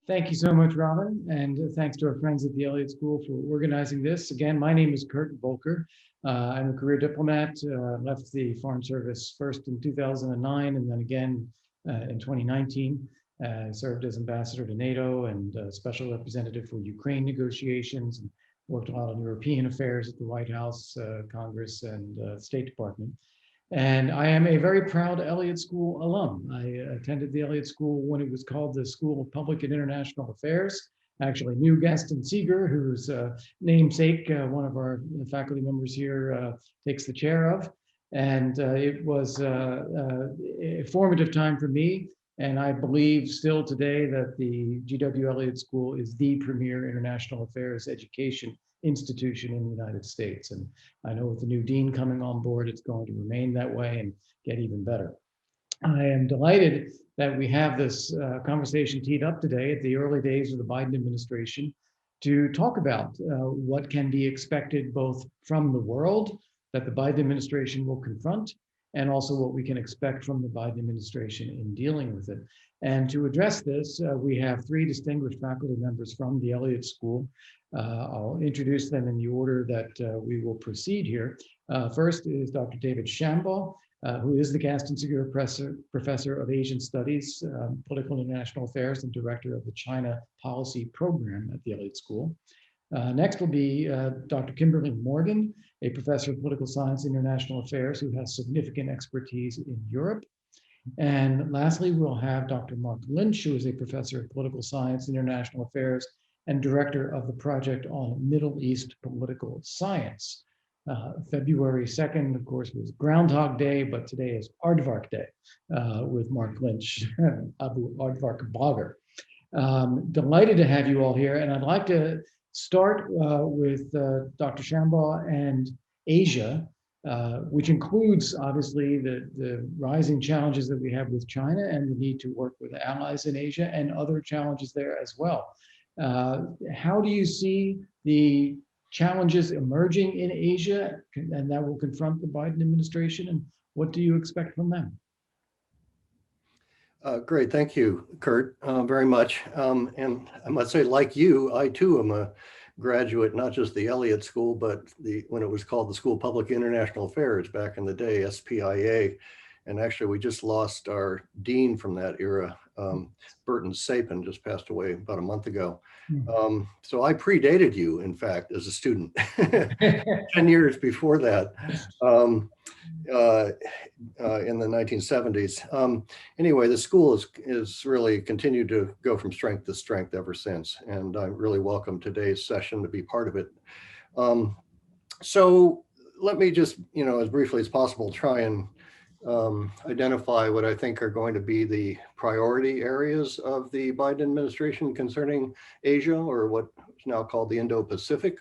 Thank you so much, Robin, and thanks to our friends at the Elliott School for organizing this. Again, my name is Kurt Volker. I'm a career diplomat, left the Foreign Service first in 2009 and then again in 2019. Served as ambassador to NATO and special representative for Ukraine negotiations, and worked a lot on European affairs at the White House, Congress, and State Department. And I am a very proud Elliott School alum. I attended the Elliott School when it was called the School of Public and International Affairs. I actually knew Gaston Seeger, whose namesake one of our faculty members here takes the chair of. And it was a formative time for me. And I believe still today that the GW Elliott School is the premier international affairs education institution in the United States. And I know with the new dean coming on board, it's going to remain that way and get even better. I am delighted that we have this conversation teed up today at the early days of the Biden administration to talk about what can be expected both from the world that the Biden administration will confront, and also what we can expect from the Biden administration in dealing with it. And to address this, we have three distinguished faculty members from the Elliott School. I'll introduce them in the order that we will proceed here. First is Dr. David Shambaugh, who is the Gaston Seeger Professor of Asian Studies, Political and International Affairs, and Director of the China Policy Program at the Elliott School. Next will be Dr. Kimberly Morgan, a professor of political science and international affairs who has significant expertise in Europe. And lastly, we'll have Dr. Marc Lynch, who is a professor of political science and international affairs and director of the Project on Middle East Political Science. February 2nd, of course, was Groundhog Day, but today is Aardvark Day with Marc Lynch, Abu Aardvark Bagger. Delighted to have you all here, and I'd like to start with Dr. Shambaugh and Asia, which includes obviously the rising challenges that we have with China and the need to work with allies in Asia and other challenges there as well. How do you see the challenges emerging in Asia and that will confront the Biden administration, and what do you expect from them? Great, thank you, Kurt, very much. And I must say, like you, I too am a graduate, not just the Elliott School, but when it was called the School of Public International Affairs back in the day, SPIA. And actually, we just lost our dean from that era. Burton Sapin just passed away about a month ago. So I predated you, in fact, as a student, 10 years before that, in the 1970s. Anyway, the school is really continued to go from strength to strength ever since. And I really welcome today's session to be part of it. So let me just, as briefly as possible, try and identify what I think are going to be the priority areas of the Biden administration concerning Asia, or what is now called the Indo-Pacific.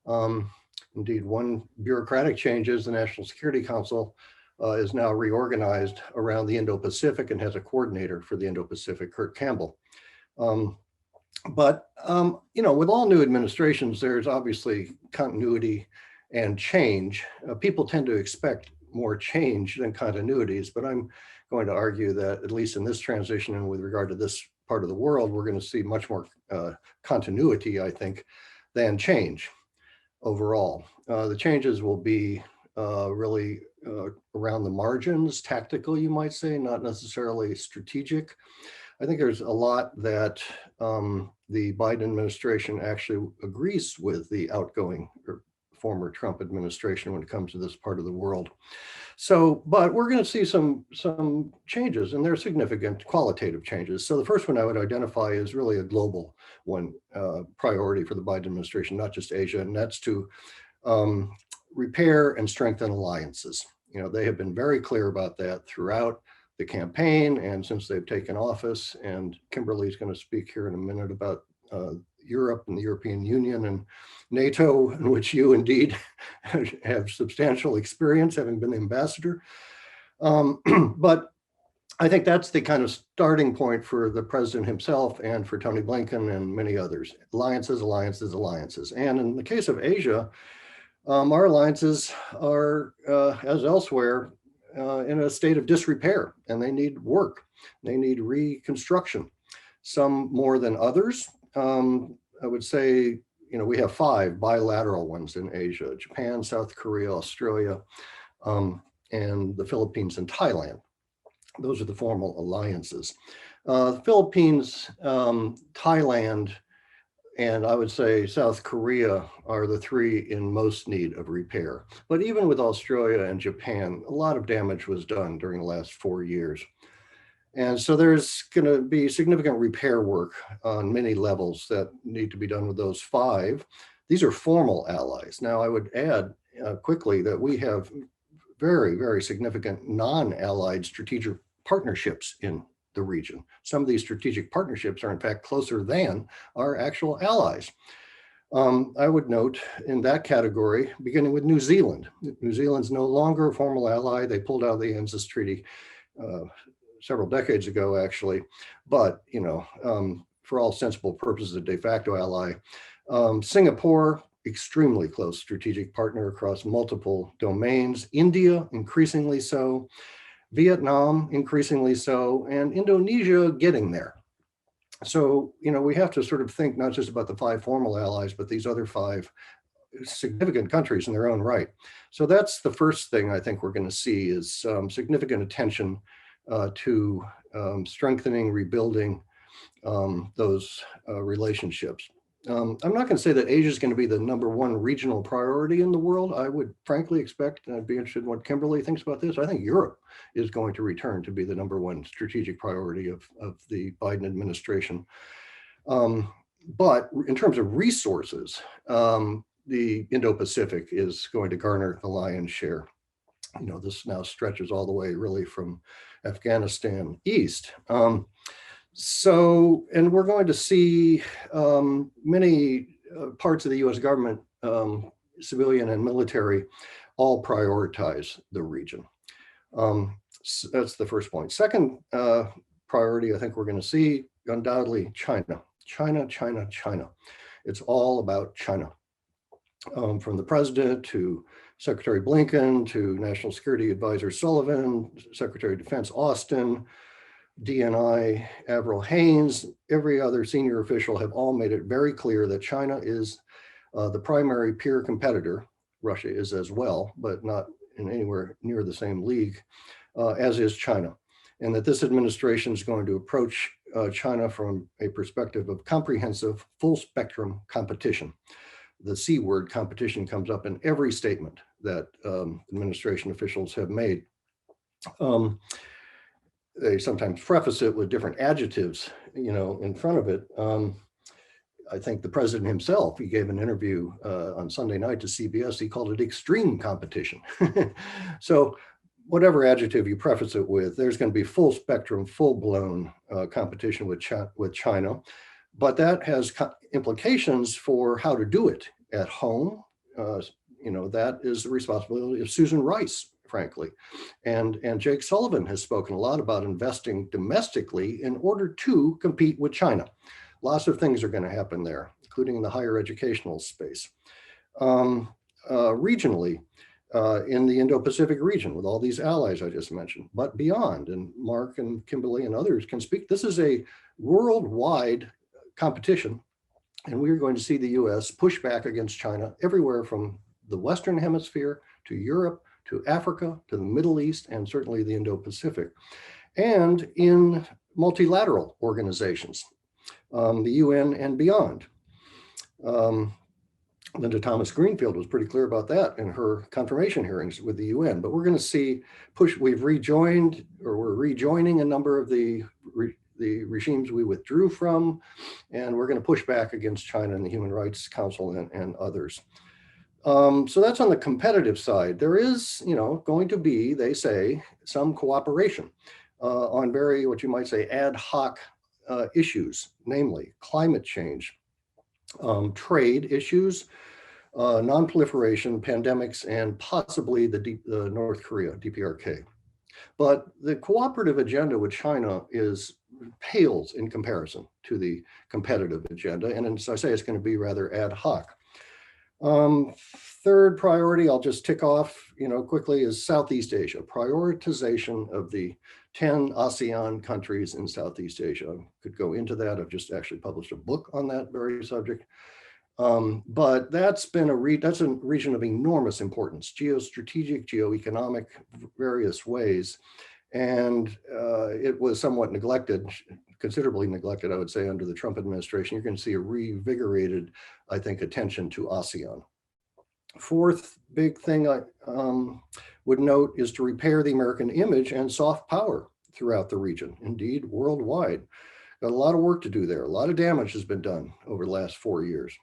Indeed, one bureaucratic change is the National Security Council is now reorganized around the Indo-Pacific and has a coordinator for the Indo-Pacific, Kurt Campbell. But with all new administrations, there's obviously continuity and change. People tend to expect more change than continuities, but I'm going to argue that at least in this transition and with regard to this part of the world, we're going to see much more continuity, I think, than change overall. The changes will be really around the margins, tactical, you might say, not necessarily strategic. I think there's a lot that the Biden administration actually agrees with the outgoing or former Trump administration when it comes to this part of the world. So, but we're going to see some changes, and they're significant qualitative changes. So the first one I would identify is really a global one, priority for the Biden administration, not just Asia, and that's to repair and strengthen alliances. They have been very clear about that throughout the campaign and since they've taken office, and Kimberly's going to speak here in a minute about Europe and the European Union and NATO, in which you indeed have substantial experience, having been the ambassador. But I think that's the kind of starting point for the president himself and for Tony Blinken and many others. Alliances, alliances, alliances. And in the case of Asia, our alliances are, as elsewhere, in a state of disrepair, and they need work. They need reconstruction. some more than others. I would say, we have 5 bilateral ones in Asia: Japan, South Korea, Australia, and the Philippines and Thailand. Those are the formal alliances. Philippines, Thailand, and I would say South Korea are the 3 in most need of repair. But even with Australia and Japan, a lot of damage was done during the last 4 years. And so there's going to be significant repair work on many levels that need to be done with those 5. These are formal allies. Now, I would add quickly that we have very, very significant non-allied strategic partnerships in the region. Some of these strategic partnerships are in fact closer than our actual allies. I would note in that category, beginning with New Zealand. New Zealand's no longer a formal ally. They pulled out of the ANZUS Treaty several decades ago, actually, but for all sensible purposes, a de facto ally. Singapore, extremely close strategic partner across multiple domains. India, increasingly so. Vietnam, increasingly so, and Indonesia getting there. So, we have to sort of think not just about the 5 formal allies, but these other 5 significant countries in their own right. So that's the first thing I think we're going to see is significant attention to strengthening, rebuilding those relationships. I'm not going to say that Asia is going to be the #1 regional priority in the world. I would frankly expect, and I'd be interested in what Kimberly thinks about this, I think Europe is going to return to be the #1 strategic priority of the Biden administration. But in terms of resources, the Indo-Pacific is going to garner the lion's share. This now stretches all the way really from Afghanistan east. And we're going to see many parts of the US government, civilian and military, all prioritize the region. So that's the first point. Second priority I think we're going to see, undoubtedly, China. China. It's all about China. From the president to Secretary Blinken to National Security Advisor Sullivan, Secretary of Defense Austin, DNI Avril Haines, every other senior official have all made it very clear that China is the primary peer competitor. Russia is as well, but not in anywhere near the same league, as is China. And that this administration is going to approach China from a perspective of comprehensive, full spectrum competition. The C word, competition, comes up in every statement that administration officials have made. They sometimes preface it with different adjectives, in front of it. I think the president himself, he gave an interview on Sunday night to CBS. He called it extreme competition. So whatever adjective you preface it with, there's going to be full spectrum, full blown competition with China. But that has implications for how to do it at home. That is the responsibility of Susan Rice, frankly. And Jake Sullivan has spoken a lot about investing domestically in order to compete with China. Lots of things are going to happen there, including in the higher educational space. Regionally, in the Indo-Pacific region with all these allies I just mentioned, but beyond, and Marc and Kimberly and others can speak, this is a worldwide competition, and we're going to see the US push back against China everywhere from the Western Hemisphere to Europe, to Africa, to the Middle East, and certainly the Indo-Pacific, and in multilateral organizations, the UN and beyond. Linda Thomas Greenfield was pretty clear about that in her confirmation hearings with the UN, but we're going to see we've rejoined, or we're rejoining a number of the regimes we withdrew from, and we're going to push back against China and the Human Rights Council and others. So that's on the competitive side. There is, going to be, they say, some cooperation on very, what you might say, ad hoc issues, namely climate change, trade issues, non-proliferation, pandemics, and possibly the North Korea, DPRK. But the cooperative agenda with China pales in comparison to the competitive agenda. And as I say, it's going to be rather ad hoc. Third priority, I'll just tick off, quickly, is Southeast Asia. Prioritization of the 10 ASEAN countries in Southeast Asia. I could go into that. I've just actually published a book on that very subject. But that's been that's a region of enormous importance, geostrategic, geoeconomic, various ways. And it was somewhat neglected, considerably neglected, I would say, under the Trump administration. You're going to see a reinvigorated, I think, attention to ASEAN. Fourth big thing I would note is to repair the American image and soft power throughout the region, indeed worldwide. Got a lot of work to do there. A lot of damage has been done over the last 4 years.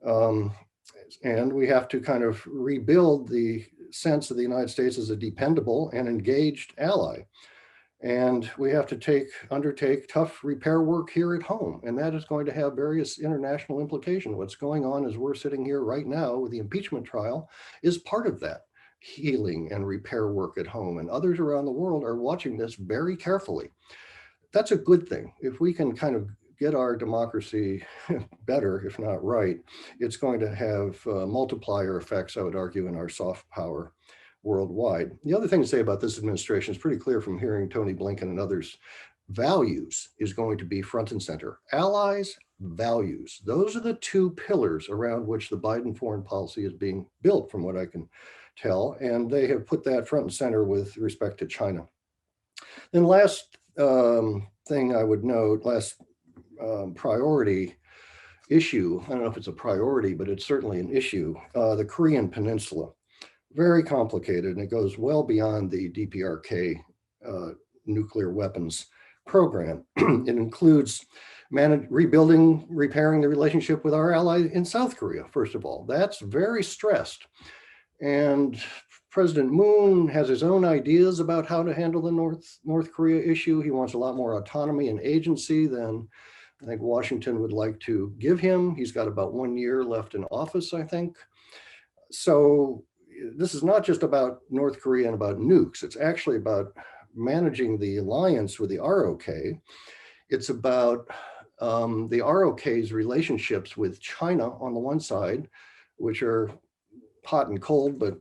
And we have to kind of rebuild the sense of the United States as a dependable and engaged ally. And we have to undertake tough repair work here at home. And that is going to have various international implications. What's going on as we're sitting here right now with the impeachment trial is part of that healing and repair work at home. And others around the world are watching this very carefully. That's a good thing. If we can kind of get our democracy better, if not right, it's going to have multiplier effects, I would argue, in our soft power worldwide. The other thing to say about this administration is pretty clear from hearing Tony Blinken and others. Values is going to be front and center. Allies, values. Those are the two pillars around which the Biden foreign policy is being built, from what I can tell. And they have put that front and center with respect to China. Then last thing I would note, last priority issue, I don't know if it's a priority, but it's certainly an issue, the Korean Peninsula. Very complicated, and it goes well beyond the DPRK nuclear weapons program. It includes repairing the relationship with our ally in South Korea, first of all. That's very stressed. And President Moon has his own ideas about how to handle the North Korea issue. He wants a lot more autonomy and agency than I think Washington would like to give him. He's got about 1 year left in office, I think. So this is not just about North Korea and about nukes. It's actually about managing the alliance with the ROK. It's about the ROK's relationships with China on the one side, which are hot and cold, but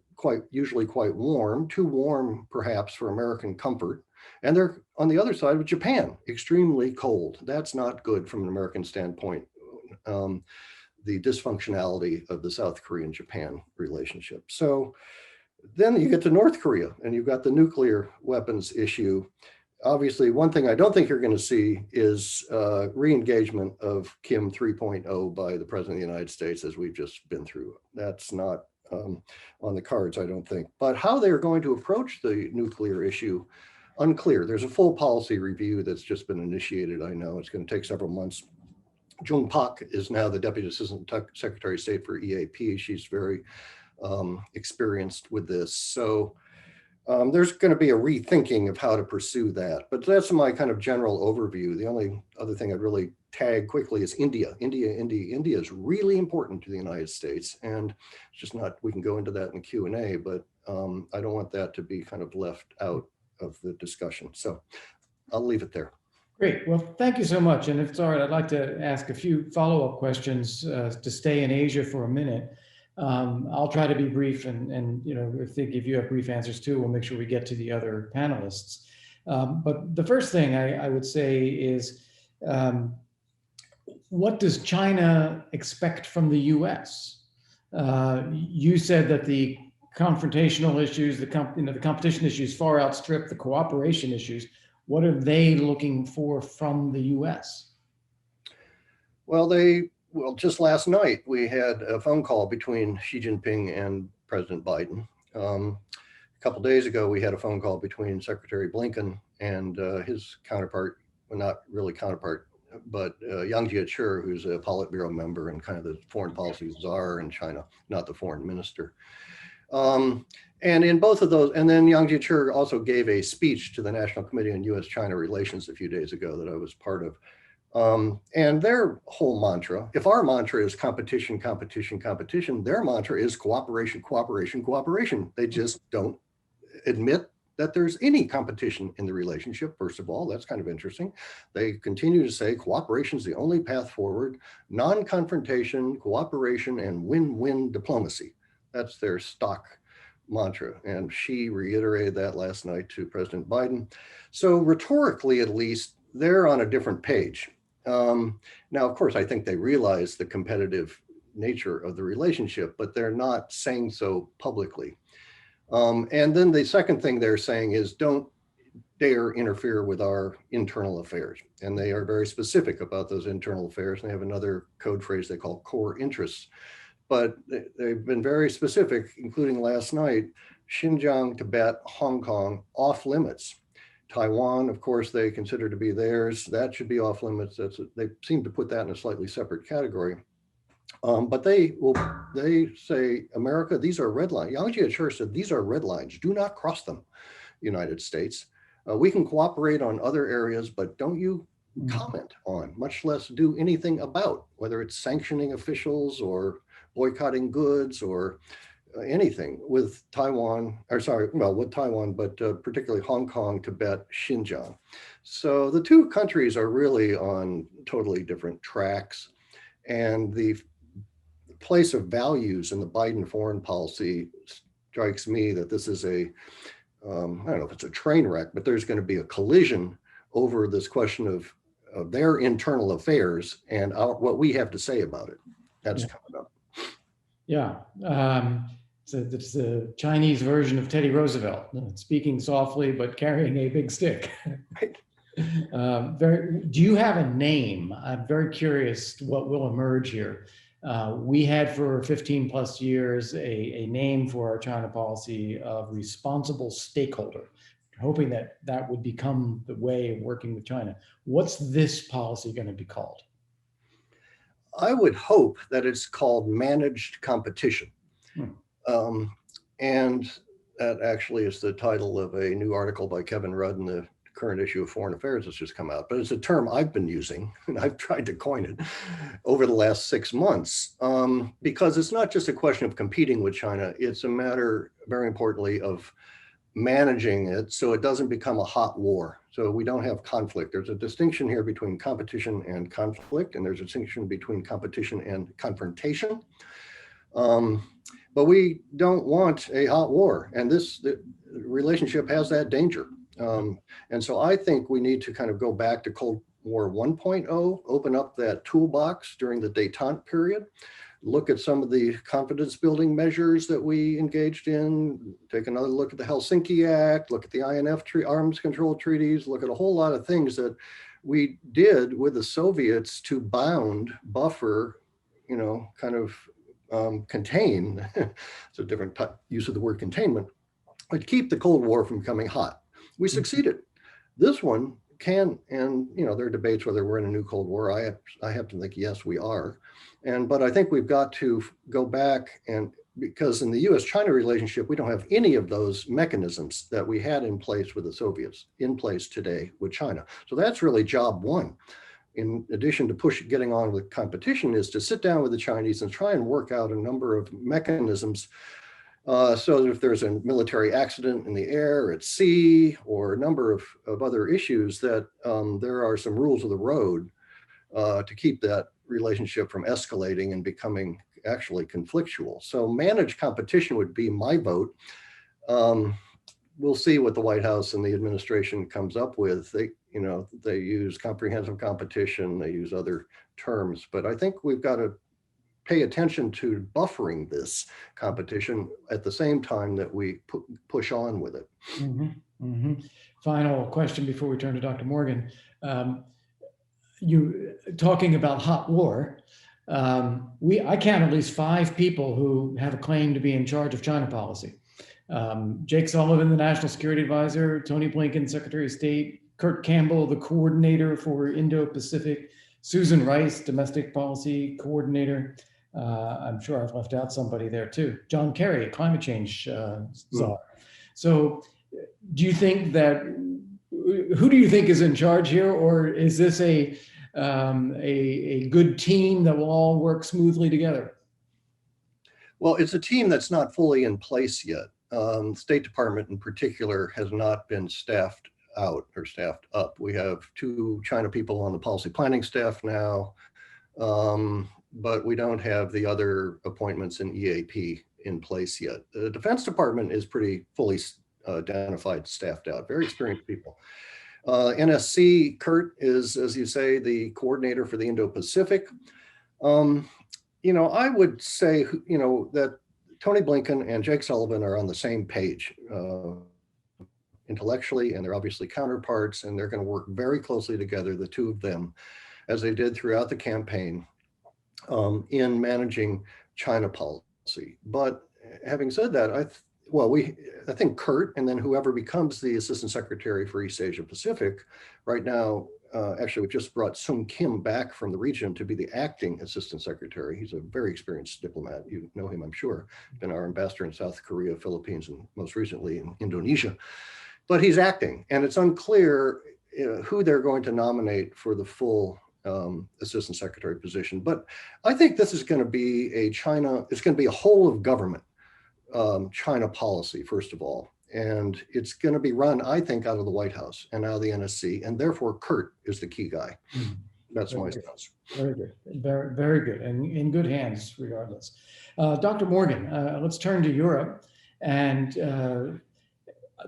usually quite warm, too warm perhaps for American comfort. And they're on the other side with Japan, extremely cold. That's not good from an American standpoint. The dysfunctionality of the South Korean-Japan relationship. So then you get to North Korea and you've got the nuclear weapons issue. Obviously, one thing I don't think you're going to see is re-engagement of Kim 3.0 by the President of the United States, as we've just been through. That's not on the cards, I don't think. But how they're going to approach the nuclear issue, unclear. There's a full policy review that's just been initiated, I know. It's going to take several months. Jung Pak is now the Deputy Assistant Secretary of State for EAP. She's very experienced with this. So there's going to be a rethinking of how to pursue that. But that's my kind of general overview. The only other thing I'd really tag quickly is India. India is really important to the United States. And it's just not, we can go into that in Q&A, but I don't want that to be kind of left out of the discussion. So I'll leave it there. Great. Well, thank you so much. And if it's all right, I'd like to ask a few follow-up questions to stay in Asia for a minute. I'll try to be brief, and if you have brief answers too, we'll make sure we get to the other panelists. But the first thing I would say is, what does China expect from the U.S.? You said that the confrontational issues, the competition issues far outstrip the cooperation issues. What are they looking for from the U.S.? Well, just last night, we had a phone call between Xi Jinping and President Biden. A couple of days ago, we had a phone call between Secretary Blinken and his counterpart, well, not really counterpart, but Yang Jiechi, who's a Politburo member and kind of the foreign policy czar in China, not the foreign minister. And in both of those, and then Yang Jiechi also gave a speech to the National Committee on U.S.-China Relations a few days ago that I was part of. And their whole mantra, if our mantra is competition, competition, competition, their mantra is cooperation, cooperation, cooperation. They just don't admit that there's any competition in the relationship. First of all, that's kind of interesting. They continue to say cooperation is the only path forward, non-confrontation, cooperation, and win-win diplomacy. That's their stock mantra. And she reiterated that last night to President Biden. So rhetorically, at least, they're on a different page. Now, of course, I think they realize the competitive nature of the relationship, but they're not saying so publicly. And then the second thing they're saying is don't dare interfere with our internal affairs. And they are very specific about those internal affairs. And they have another code phrase they call core interests. But they've been very specific, including last night, Xinjiang, Tibet, Hong Kong, off limits. Taiwan, of course, they consider to be theirs. That should be off limits. They seem to put that in a slightly separate category. But they say, America, these are red lines. Yang Jiechi said, these are red lines. Do not cross them, United States. We can cooperate on other areas, but don't you comment on, much less do anything about, whether it's sanctioning officials or boycotting goods or anything with Taiwan, with Taiwan, but particularly Hong Kong, Tibet, Xinjiang. So the two countries are really on totally different tracks. And the place of values in the Biden foreign policy strikes me that this is I don't know if it's a train wreck, but there's going to be a collision over this question of their internal affairs and what we have to say about it. That's coming up. Yeah. So it's the Chinese version of Teddy Roosevelt, speaking softly but carrying a big stick. Right. Do you have a name? I'm very curious what will emerge here. We had for 15 plus years a name for our China policy of responsible stakeholder, hoping that that would become the way of working with China. What's this policy going to be called? I would hope that it's called managed competition. And that actually is the title of a new article by Kevin Rudd in the current issue of Foreign Affairs that's just come out. But it's a term I've been using, and I've tried to coin it over the last 6 months, because it's not just a question of competing with China. It's a matter, very importantly, of managing it so it doesn't become a hot war. So we don't have conflict. There's a distinction here between competition and conflict, and there's a distinction between competition and confrontation. But we don't want a hot war, and the relationship has that danger. And so I think we need to kind of go back to Cold War 1.0, open up that toolbox during the détente period, look at some of the confidence building measures that we engaged in, take another look at the Helsinki Act, look at the INF arms control treaties, look at a whole lot of things that we did with the Soviets to buffer, kind of contain, it's a different use of the word containment, but keep the Cold War from becoming hot. We succeeded. This one can, and there are debates whether we're in a new Cold War. I have to think, yes, we are. But I think we've got to go back, and because in the US-China relationship, we don't have any of those mechanisms that we had in place with the Soviets in place today with China. So that's really job one. In addition to getting on with competition, is to sit down with the Chinese and try and work out a number of mechanisms so that if there's a military accident in the air, at sea, or a number of other issues, that there are some rules of the road to keep that relationship from escalating and becoming actually conflictual. So managed competition would be my vote. We'll see what the White House and the administration comes up with. They use comprehensive competition, they use other terms, but I think we've got to pay attention to buffering this competition at the same time that we push on with it. Final question before we turn to Dr. Morgan. You talking about hot war. I count at least 5 people who have a claim to be in charge of China policy. Jake Sullivan, the National Security Advisor, Tony Blinken, Secretary of State, Kurt Campbell, the Coordinator for Indo-Pacific, Susan Rice, Domestic Policy Coordinator. I'm sure I've left out somebody there too. John Kerry, Climate Change Czar. So do you think who do you think is in charge here, or is this a good team that will all work smoothly together? Well, it's a team that's not fully in place yet. State Department in particular has not been staffed out or staffed up. We have 2 China people on the policy planning staff now, but we don't have the other appointments in EAP in place yet. The Defense Department is pretty fully identified, staffed out, very experienced people. NSC, Kurt is, as you say, the coordinator for the Indo-Pacific. I would say, that Tony Blinken and Jake Sullivan are on the same page intellectually, and they're obviously counterparts, and they're going to work very closely together, the two of them, as they did throughout the campaign in managing China policy. But having said that, I think Kurt, and then whoever becomes the Assistant Secretary for East Asia Pacific, right now, actually, we just brought Sung Kim back from the region to be the acting Assistant Secretary. He's a very experienced diplomat. You know him, I'm sure. Been our ambassador in South Korea, Philippines, and most recently in Indonesia. But he's acting, and it's unclear who they're going to nominate for the full Assistant Secretary position. But I think this is going to be it's going to be a whole of government China policy, first of all. And it's going to be run, I think, out of the White House and out of the NSC. And therefore, Kurt is the key guy. That's my sense. Very good. Very, very good. And in good hands, regardless. Dr. Morgan, let's turn to Europe. And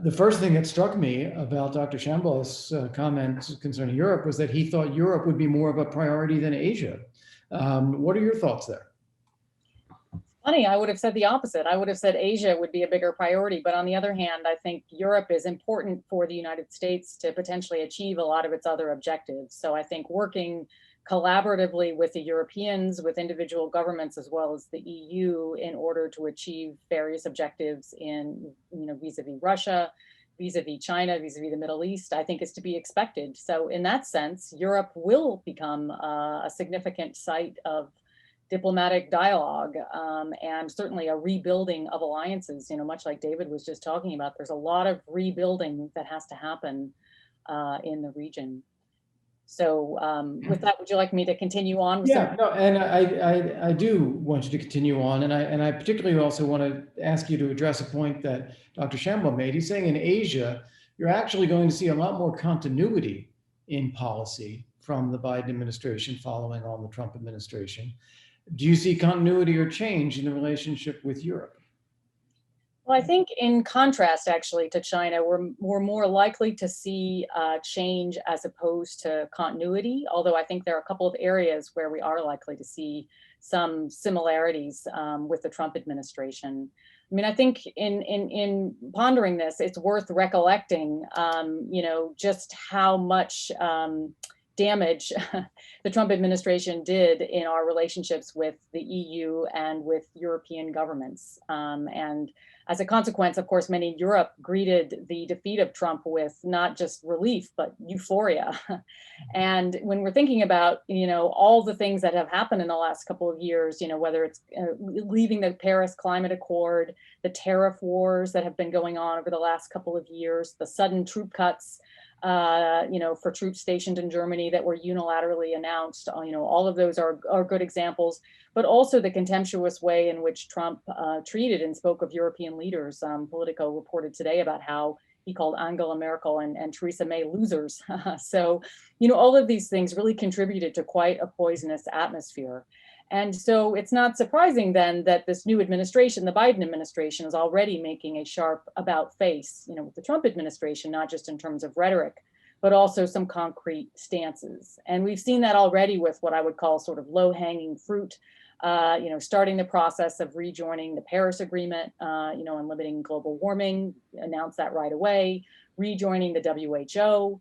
the first thing that struck me about Dr. Shambaugh's comment concerning Europe was that he thought Europe would be more of a priority than Asia. What are your thoughts there? Funny, I would have said the opposite. I would have said Asia would be a bigger priority. But on the other hand, I think Europe is important for the United States to potentially achieve a lot of its other objectives. So I think working collaboratively with the Europeans, with individual governments, as well as the EU, in order to achieve various objectives in, vis-a-vis Russia, vis-a-vis China, vis-a-vis the Middle East, I think is to be expected. So in that sense, Europe will become a significant site of diplomatic dialogue, and certainly a rebuilding of alliances, much like David was just talking about. There's a lot of rebuilding that has to happen in the region. So with that, would you like me to continue on? With and I do want you to continue on. And I particularly also want to ask you to address a point that Dr. Shambaugh made. He's saying in Asia, you're actually going to see a lot more continuity in policy from the Biden administration following on the Trump administration. Do you see continuity or change in the relationship with Europe? Well, I think in contrast, actually, to China, we're more likely to see change as opposed to continuity, although I think there are a couple of areas where we are likely to see some similarities with the Trump administration. I mean, I think in pondering this, it's worth recollecting, just how much damage the Trump administration did in our relationships with the EU and with European governments. And as a consequence, of course, many in Europe greeted the defeat of Trump with not just relief, but euphoria. And when we're thinking about, all the things that have happened in the last couple of years, whether it's leaving the Paris Climate Accord, the tariff wars that have been going on over the last couple of years, the sudden troop cuts, for troops stationed in Germany that were unilaterally announced, all of those are good examples, but also the contemptuous way in which Trump treated and spoke of European leaders. Politico reported today about how he called Angela Merkel and Theresa May losers. So, all of these things really contributed to quite a poisonous atmosphere. And so it's not surprising then that this new administration, the Biden administration, is already making a sharp about face, with the Trump administration, not just in terms of rhetoric, but also some concrete stances. And we've seen that already with what I would call sort of low-hanging fruit, starting the process of rejoining the Paris Agreement, and limiting global warming, announced that right away, rejoining the WHO,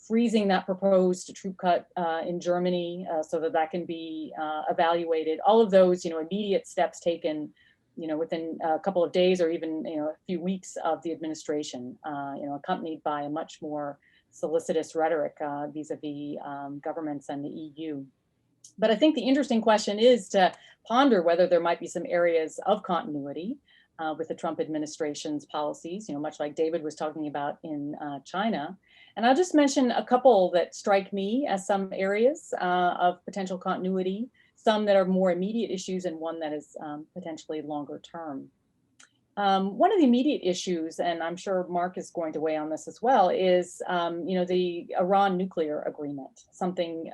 freezing that proposed troop cut in Germany so that can be evaluated. All of those, immediate steps taken, within a couple of days or even, a few weeks of the administration, accompanied by a much more solicitous rhetoric vis-a-vis governments and the EU. But I think the interesting question is to ponder whether there might be some areas of continuity with the Trump administration's policies, much like David was talking about in China. And I'll just mention a couple that strike me as some areas of potential continuity, some that are more immediate issues and one that is potentially longer term. One of the immediate issues, and I'm sure Marc is going to weigh on this as well, is the Iran nuclear agreement, something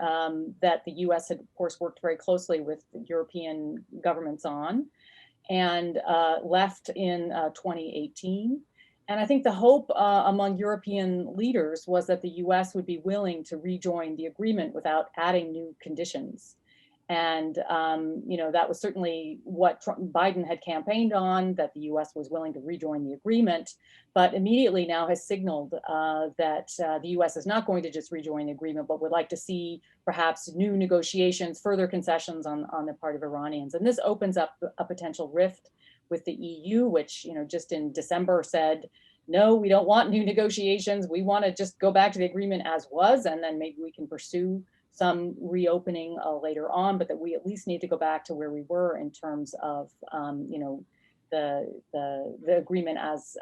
that the US had, of course, worked very closely with European governments on. and left in 2018. And I think the hope among European leaders was that the US would be willing to rejoin the agreement without adding new conditions. And that was certainly what Biden had campaigned on, that the US was willing to rejoin the agreement, but immediately now has signaled that the US is not going to just rejoin the agreement, but would like to see perhaps new negotiations, further concessions on the part of Iranians. And this opens up a potential rift with the EU, which just in December said, no, we don't want new negotiations. We want to just go back to the agreement as was, and then maybe we can pursue some reopening later on, but that we at least need to go back to where we were in terms of, the agreement as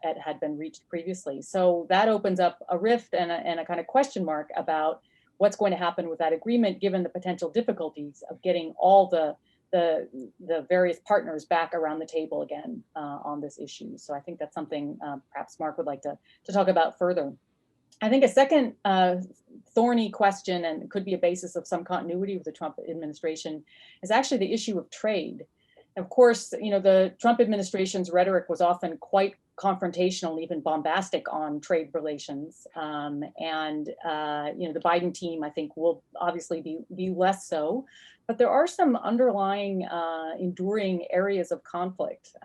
it had been reached previously. So that opens up a rift and a kind of question mark about what's going to happen with that agreement, given the potential difficulties of getting all the various partners back around the table again on this issue. So I think that's something perhaps Marc would like to talk about further. I think a second thorny question, and could be a basis of some continuity with the Trump administration, is actually the issue of trade. Of course, the Trump administration's rhetoric was often quite confrontational and even bombastic on trade relations. The Biden team, I think, will obviously be less so. But there are some underlying enduring areas of conflict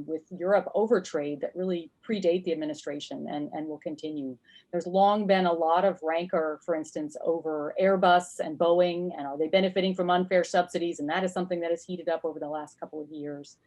with Europe over trade that really predate the administration and will continue. There's long been a lot of rancor, for instance, over Airbus and Boeing, and are they benefiting from unfair subsidies? And that is something that has heated up over the last couple of years.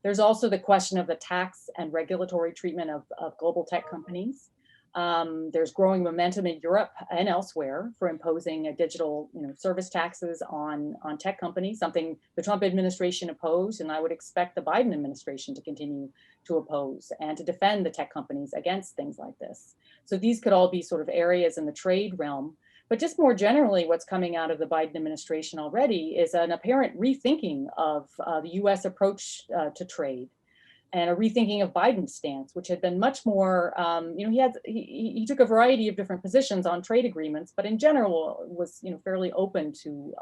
There's also the question of the tax and regulatory treatment of global tech companies. There's growing momentum in Europe and elsewhere for imposing digital service taxes on tech companies, something the Trump administration opposed, and I would expect the Biden administration to continue to oppose and to defend the tech companies against things like this. So these could all be sort of areas in the trade realm. But just more generally, what's coming out of the Biden administration already is an apparent rethinking of the US approach to trade, and a rethinking of Biden's stance, which had been much more, he took a variety of different positions on trade agreements, but in general was fairly open to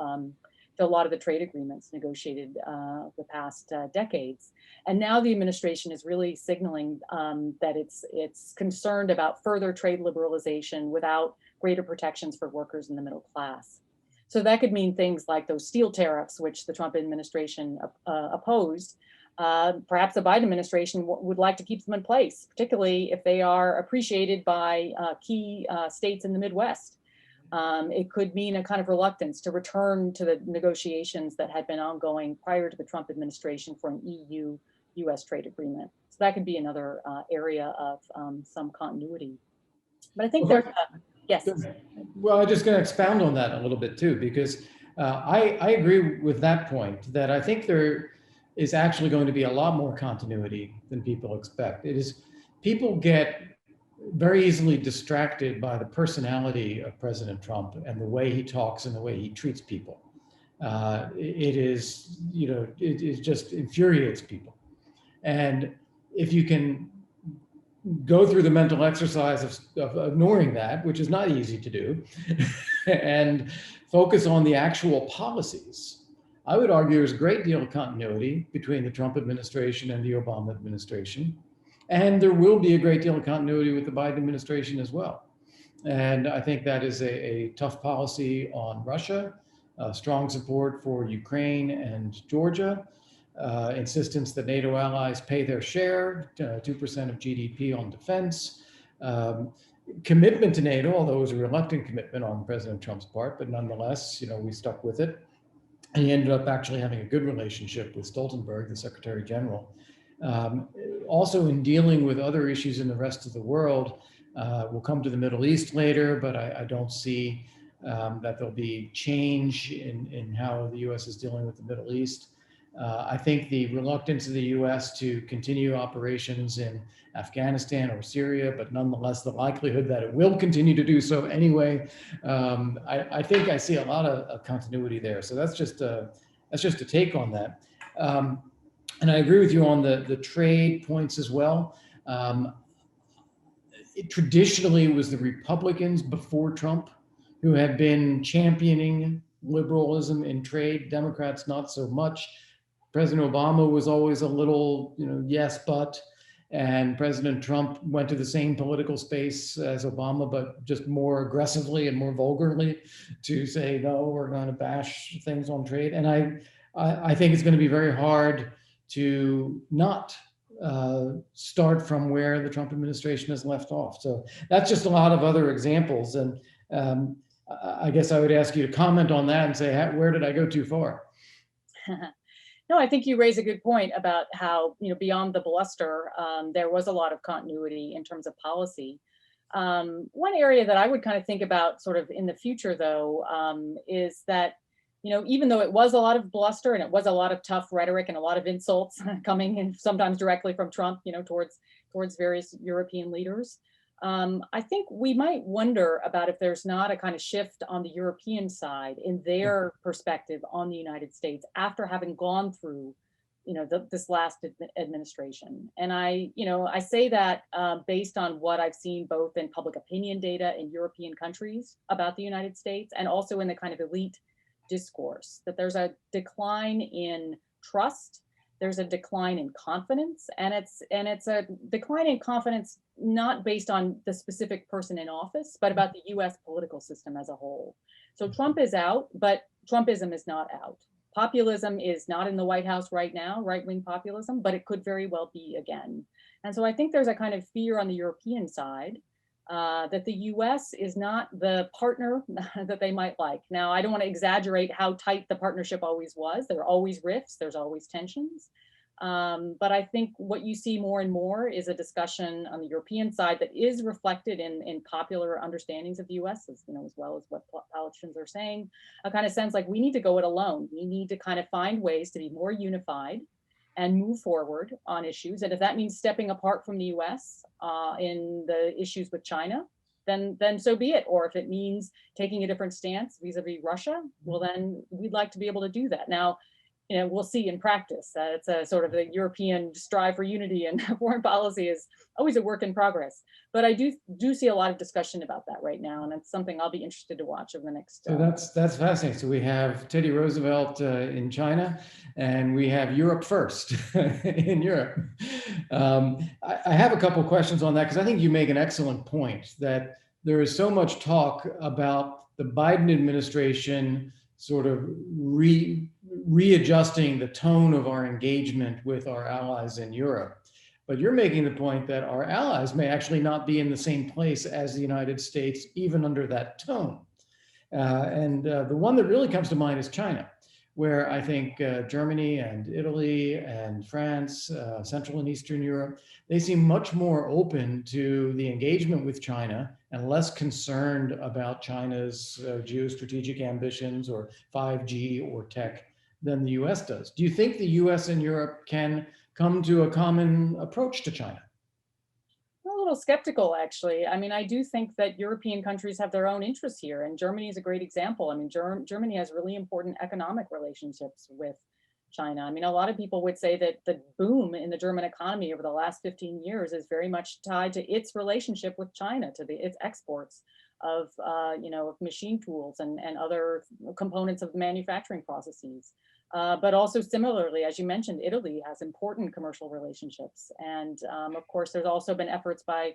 a lot of the trade agreements negotiated the past decades. And now the administration is really signaling that it's concerned about further trade liberalization without greater protections for workers in the middle class. So that could mean things like those steel tariffs, which the Trump administration opposed. Perhaps the Biden administration would like to keep them in place, particularly if they are appreciated by key states in the Midwest. It could mean a kind of reluctance to return to the negotiations that had been ongoing prior to the Trump administration for an EU-US trade agreement. So that could be another area of some continuity. But I think yes. Well, I'm just going to expound on that a little bit too, because I agree with that point, that I think there is actually going to be a lot more continuity than people expect. People get very easily distracted by the personality of President Trump and the way he talks and the way he treats people. It just infuriates people. And if you can go through the mental exercise of ignoring that, which is not easy to do, and focus on the actual policies, I would argue there's a great deal of continuity between the Trump administration and the Obama administration. And there will be a great deal of continuity with the Biden administration as well. And I think that is a tough policy on Russia, strong support for Ukraine and Georgia, insistence that NATO allies pay their share, 2% of GDP on defense, commitment to NATO, although it was a reluctant commitment on President Trump's part, but nonetheless, we stuck with it. And he ended up actually having a good relationship with Stoltenberg, the Secretary General. Also in dealing with other issues in the rest of the world, we'll come to the Middle East later, but I don't see that there'll be change in how the US is dealing with the Middle East. I think the reluctance of the US to continue operations in Afghanistan or Syria, but nonetheless the likelihood that it will continue to do so anyway, I think I see a lot of continuity there. So that's just a take on that. And I agree with you on the trade points as well. Traditionally, it was the Republicans before Trump who had been championing liberalism in trade, Democrats not so much. President Obama was always a little, yes, but, and President Trump went to the same political space as Obama, but just more aggressively and more vulgarly to say, no, we're going to bash things on trade. And I think it's going to be very hard to not start from where the Trump administration has left off. So that's just a lot of other examples. And I guess I would ask you to comment on that and say, where did I go too far? No, I think you raise a good point about how, beyond the bluster, there was a lot of continuity in terms of policy. One area that I would kind of think about sort of in the future, though, is that, even though it was a lot of bluster and it was a lot of tough rhetoric and a lot of insults coming in sometimes directly from Trump, towards various European leaders, I think we might wonder about if there's not a kind of shift on the European side in their perspective on the United States after having gone through, this last administration. And I say that based on what I've seen both in public opinion data in European countries about the United States and also in the kind of elite discourse, that there's a decline in trust. There's a decline in confidence, and it's a decline in confidence not based on the specific person in office, but about the US political system as a whole. So Trump is out, but Trumpism is not out. Populism is not in the White House right now, right-wing populism, but it could very well be again. And so I think there's a kind of fear on the European side that the US is not the partner that they might like. Now, I don't want to exaggerate how tight the partnership always was. There are always rifts, there's always tensions. But I think what you see more and more is a discussion on the European side that is reflected in popular understandings of the US, as well as what politicians are saying, a kind of sense like we need to go it alone. We need to kind of find ways to be more unified and move forward on issues. And if that means stepping apart from the US in the issues with China, then so be it. Or if it means taking a different stance vis-a-vis Russia, well, then we'd like to be able to do that. Now, we'll see in practice. It's a sort of the European strive for unity and foreign policy is always a work in progress. But I do see a lot of discussion about that right now, and it's something I'll be interested to watch over the next. So that's fascinating. So we have Teddy Roosevelt in China, and we have Europe first in Europe. I have a couple of questions on that because I think you make an excellent point that there is so much talk about the Biden administration sort of readjusting the tone of our engagement with our allies in Europe. But you're making the point that our allies may actually not be in the same place as the United States, even under that tone. The one that really comes to mind is China, where I think Germany and Italy and France, Central and Eastern Europe, they seem much more open to the engagement with China and less concerned about China's geostrategic ambitions or 5G or tech than the US does. Do you think the US and Europe can come to a common approach to China? I'm a little skeptical, actually. I mean, I do think that European countries have their own interests here, and Germany is a great example. I mean, Germany has really important economic relationships with China. I mean, a lot of people would say that the boom in the German economy over the last 15 years is very much tied to its relationship with China, to its exports of, of machine tools and other components of manufacturing processes. But also similarly, as you mentioned, Italy has important commercial relationships. And of course, there's also been efforts by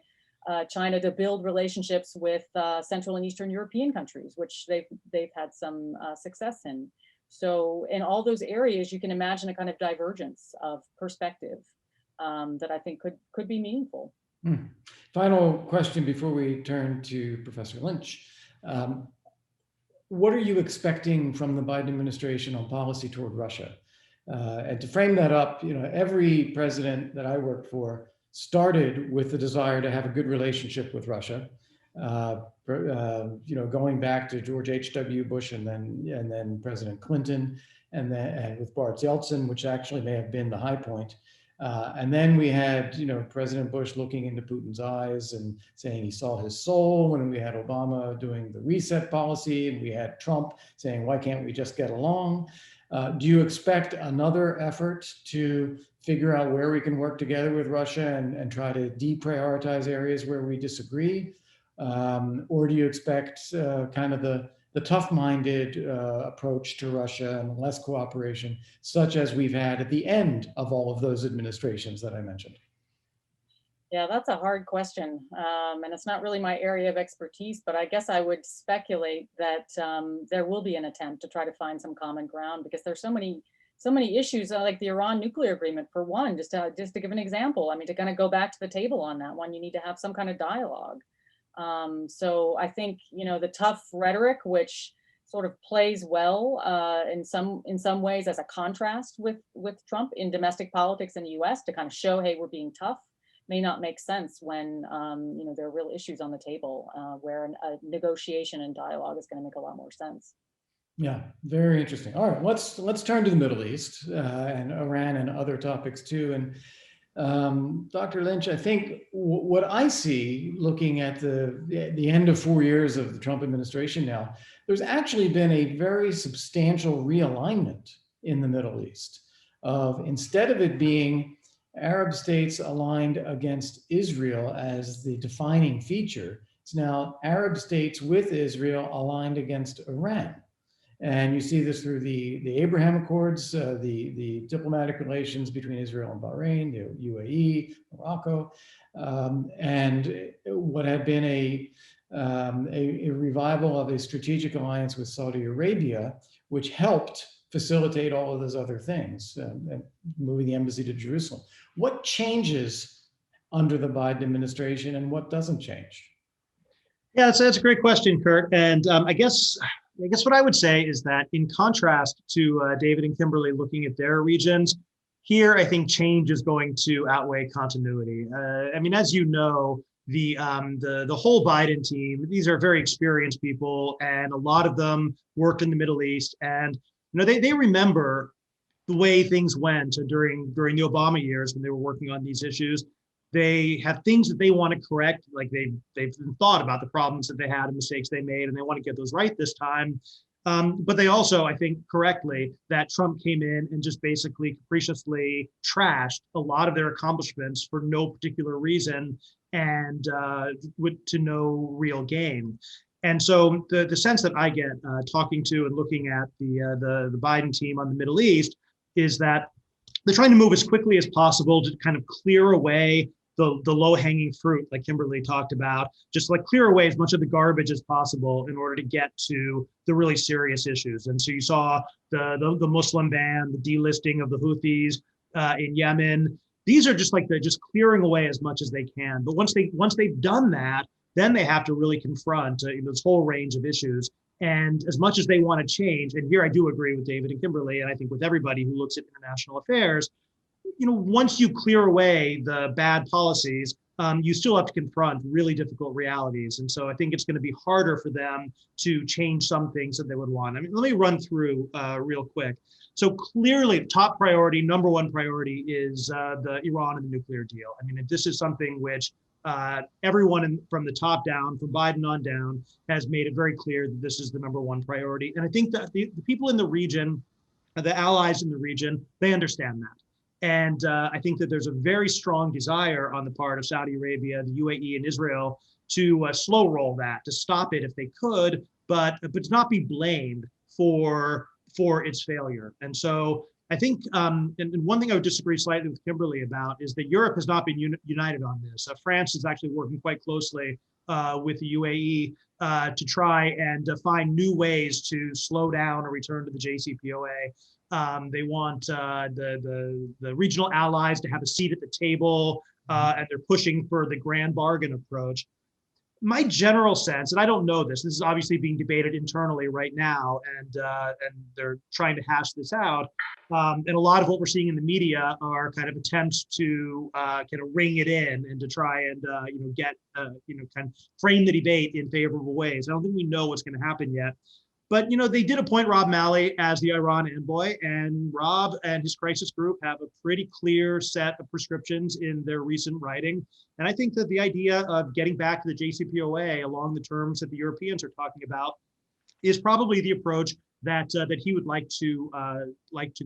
China to build relationships with Central and Eastern European countries, which they've had some success in. So in all those areas, you can imagine a kind of divergence of perspective that I think could be meaningful. Final question before we turn to Professor Lynch. What are you expecting from the Biden administration on policy toward Russia? And to frame that up, every president that I worked for started with the desire to have a good relationship with Russia. Going back to George H.W. Bush and then President Clinton, and with Boris Yeltsin, which actually may have been the high point. And then we had, President Bush looking into Putin's eyes and saying he saw his soul, when we had Obama doing the reset policy, and we had Trump saying, why can't we just get along? Do you expect another effort to figure out where we can work together with Russia and try to deprioritize areas where we disagree? Or do you expect kind of the the tough-minded approach to Russia and less cooperation, such as we've had at the end of all of those administrations that I mentioned? Yeah, that's a hard question. And it's not really my area of expertise, but I guess I would speculate that there will be an attempt to try to find some common ground, because there's so many issues, like the Iran nuclear agreement, for one, just to give an example. I mean, to kind of go back to the table on that one, you need to have some kind of dialogue. So I think, the tough rhetoric, which sort of plays well in some ways as a contrast with Trump in domestic politics in the US, to kind of show, hey, we're being tough, may not make sense when there are real issues on the table where a negotiation and dialogue is going to make a lot more sense. Yeah, very interesting. All right, let's turn to the Middle East and Iran and other topics too. And Dr. Lynch, I think what I see looking at the end of 4 years of the Trump administration now, there's actually been a very substantial realignment in the Middle East. Instead of it being Arab states aligned against Israel as the defining feature, it's now Arab states with Israel aligned against Iran. And you see this through the Abraham Accords, the diplomatic relations between Israel and Bahrain, the UAE, Morocco, and what had been a revival of a strategic alliance with Saudi Arabia, which helped facilitate all of those other things, moving the embassy to Jerusalem. What changes under the Biden administration, and what doesn't change? Yeah, that's a great question, Kurt. And I guess what I would say is that, in contrast to David and Kimberly looking at their regions, here I think change is going to outweigh continuity. I mean, as you know, the whole Biden team, these are very experienced people, and a lot of them worked in the Middle East, and they remember the way things went during the Obama years when they were working on these issues. They have things that they want to correct, like they've thought about the problems that they had and mistakes they made, and they want to get those right this time. But they also, I think correctly, that Trump came in and just basically capriciously trashed a lot of their accomplishments for no particular reason, and to no real gain. And so the sense that I get talking to and looking at the Biden team on the Middle East is that they're trying to move as quickly as possible to kind of clear away the low-hanging fruit, like Kimberly talked about, just like clear away as much of the garbage as possible in order to get to the really serious issues. And so you saw the Muslim ban, the delisting of the Houthis in Yemen. These are just clearing away as much as they can. But once they've done that, then they have to really confront this whole range of issues. And as much as they want to change, and here I do agree with David and Kimberly, and I think with everybody who looks at international affairs, once you clear away the bad policies, you still have to confront really difficult realities. And so I think it's going to be harder for them to change some things that they would want. I mean, let me run through real quick. So clearly, top priority, number one priority is the Iran and the nuclear deal. I mean, this is something which everyone from the top down, from Biden on down, has made it very clear that this is the number one priority. And I think that the people in the region, the allies in the region, they understand that. And I think that there's a very strong desire on the part of Saudi Arabia, the UAE, and Israel to slow roll that, to stop it if they could, but to not be blamed for its failure. And so I think, and one thing I would disagree slightly with Kimberly about is that Europe has not been united on this. France is actually working quite closely with the UAE to try and find new ways to slow down a return to the JCPOA. They want the regional allies to have a seat at the table, and they're pushing for the grand bargain approach. My general sense, and I don't know this is obviously being debated internally right now, and they're trying to hash this out. And a lot of what we're seeing in the media are kind of attempts to kind of ring it in and to try and get kind of frame the debate in favorable ways. I don't think we know what's going to happen yet. But, they did appoint Rob Malley as the Iran envoy, and Rob and his crisis group have a pretty clear set of prescriptions in their recent writing. And I think that the idea of getting back to the JCPOA along the terms that the Europeans are talking about is probably the approach that he would like to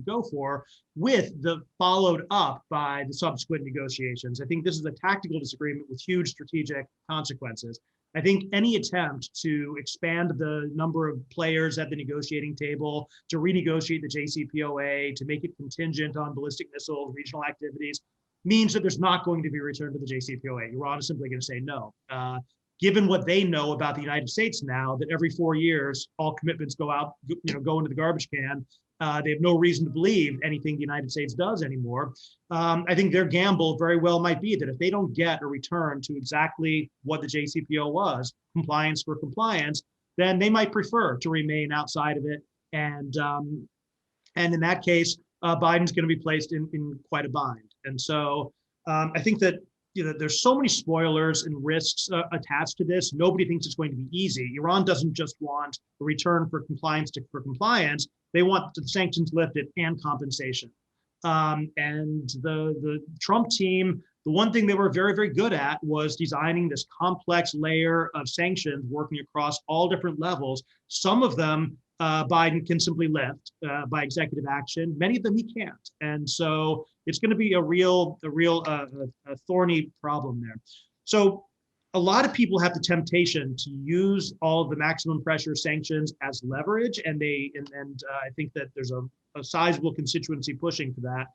go for, with the followed up by the subsequent negotiations. I think this is a tactical disagreement with huge strategic consequences. I think any attempt to expand the number of players at the negotiating table, to renegotiate the JCPOA, to make it contingent on ballistic missile regional activities, means that there's not going to be a return to the JCPOA. Iran is simply going to say no. Given what they know about the United States now, that every 4 years, all commitments go out, go into the garbage can. They have no reason to believe anything the United States does anymore. I think their gamble very well might be that if they don't get a return to exactly what the JCPO was, compliance for compliance, then they might prefer to remain outside of it. And in that case, Biden's going to be placed in quite a bind. And so I think that there's so many spoilers and risks attached to this. Nobody thinks it's going to be easy. Iran doesn't just want a return for compliance for compliance. They want the sanctions lifted and compensation. And the Trump team, the one thing they were very, very good at was designing this complex layer of sanctions working across all different levels. Some of them Biden can simply lift by executive action. Many of them he can't. And so it's going to be a real thorny problem there. So a lot of people have the temptation to use all of the maximum pressure sanctions as leverage, and I think that there's a sizable constituency pushing for that.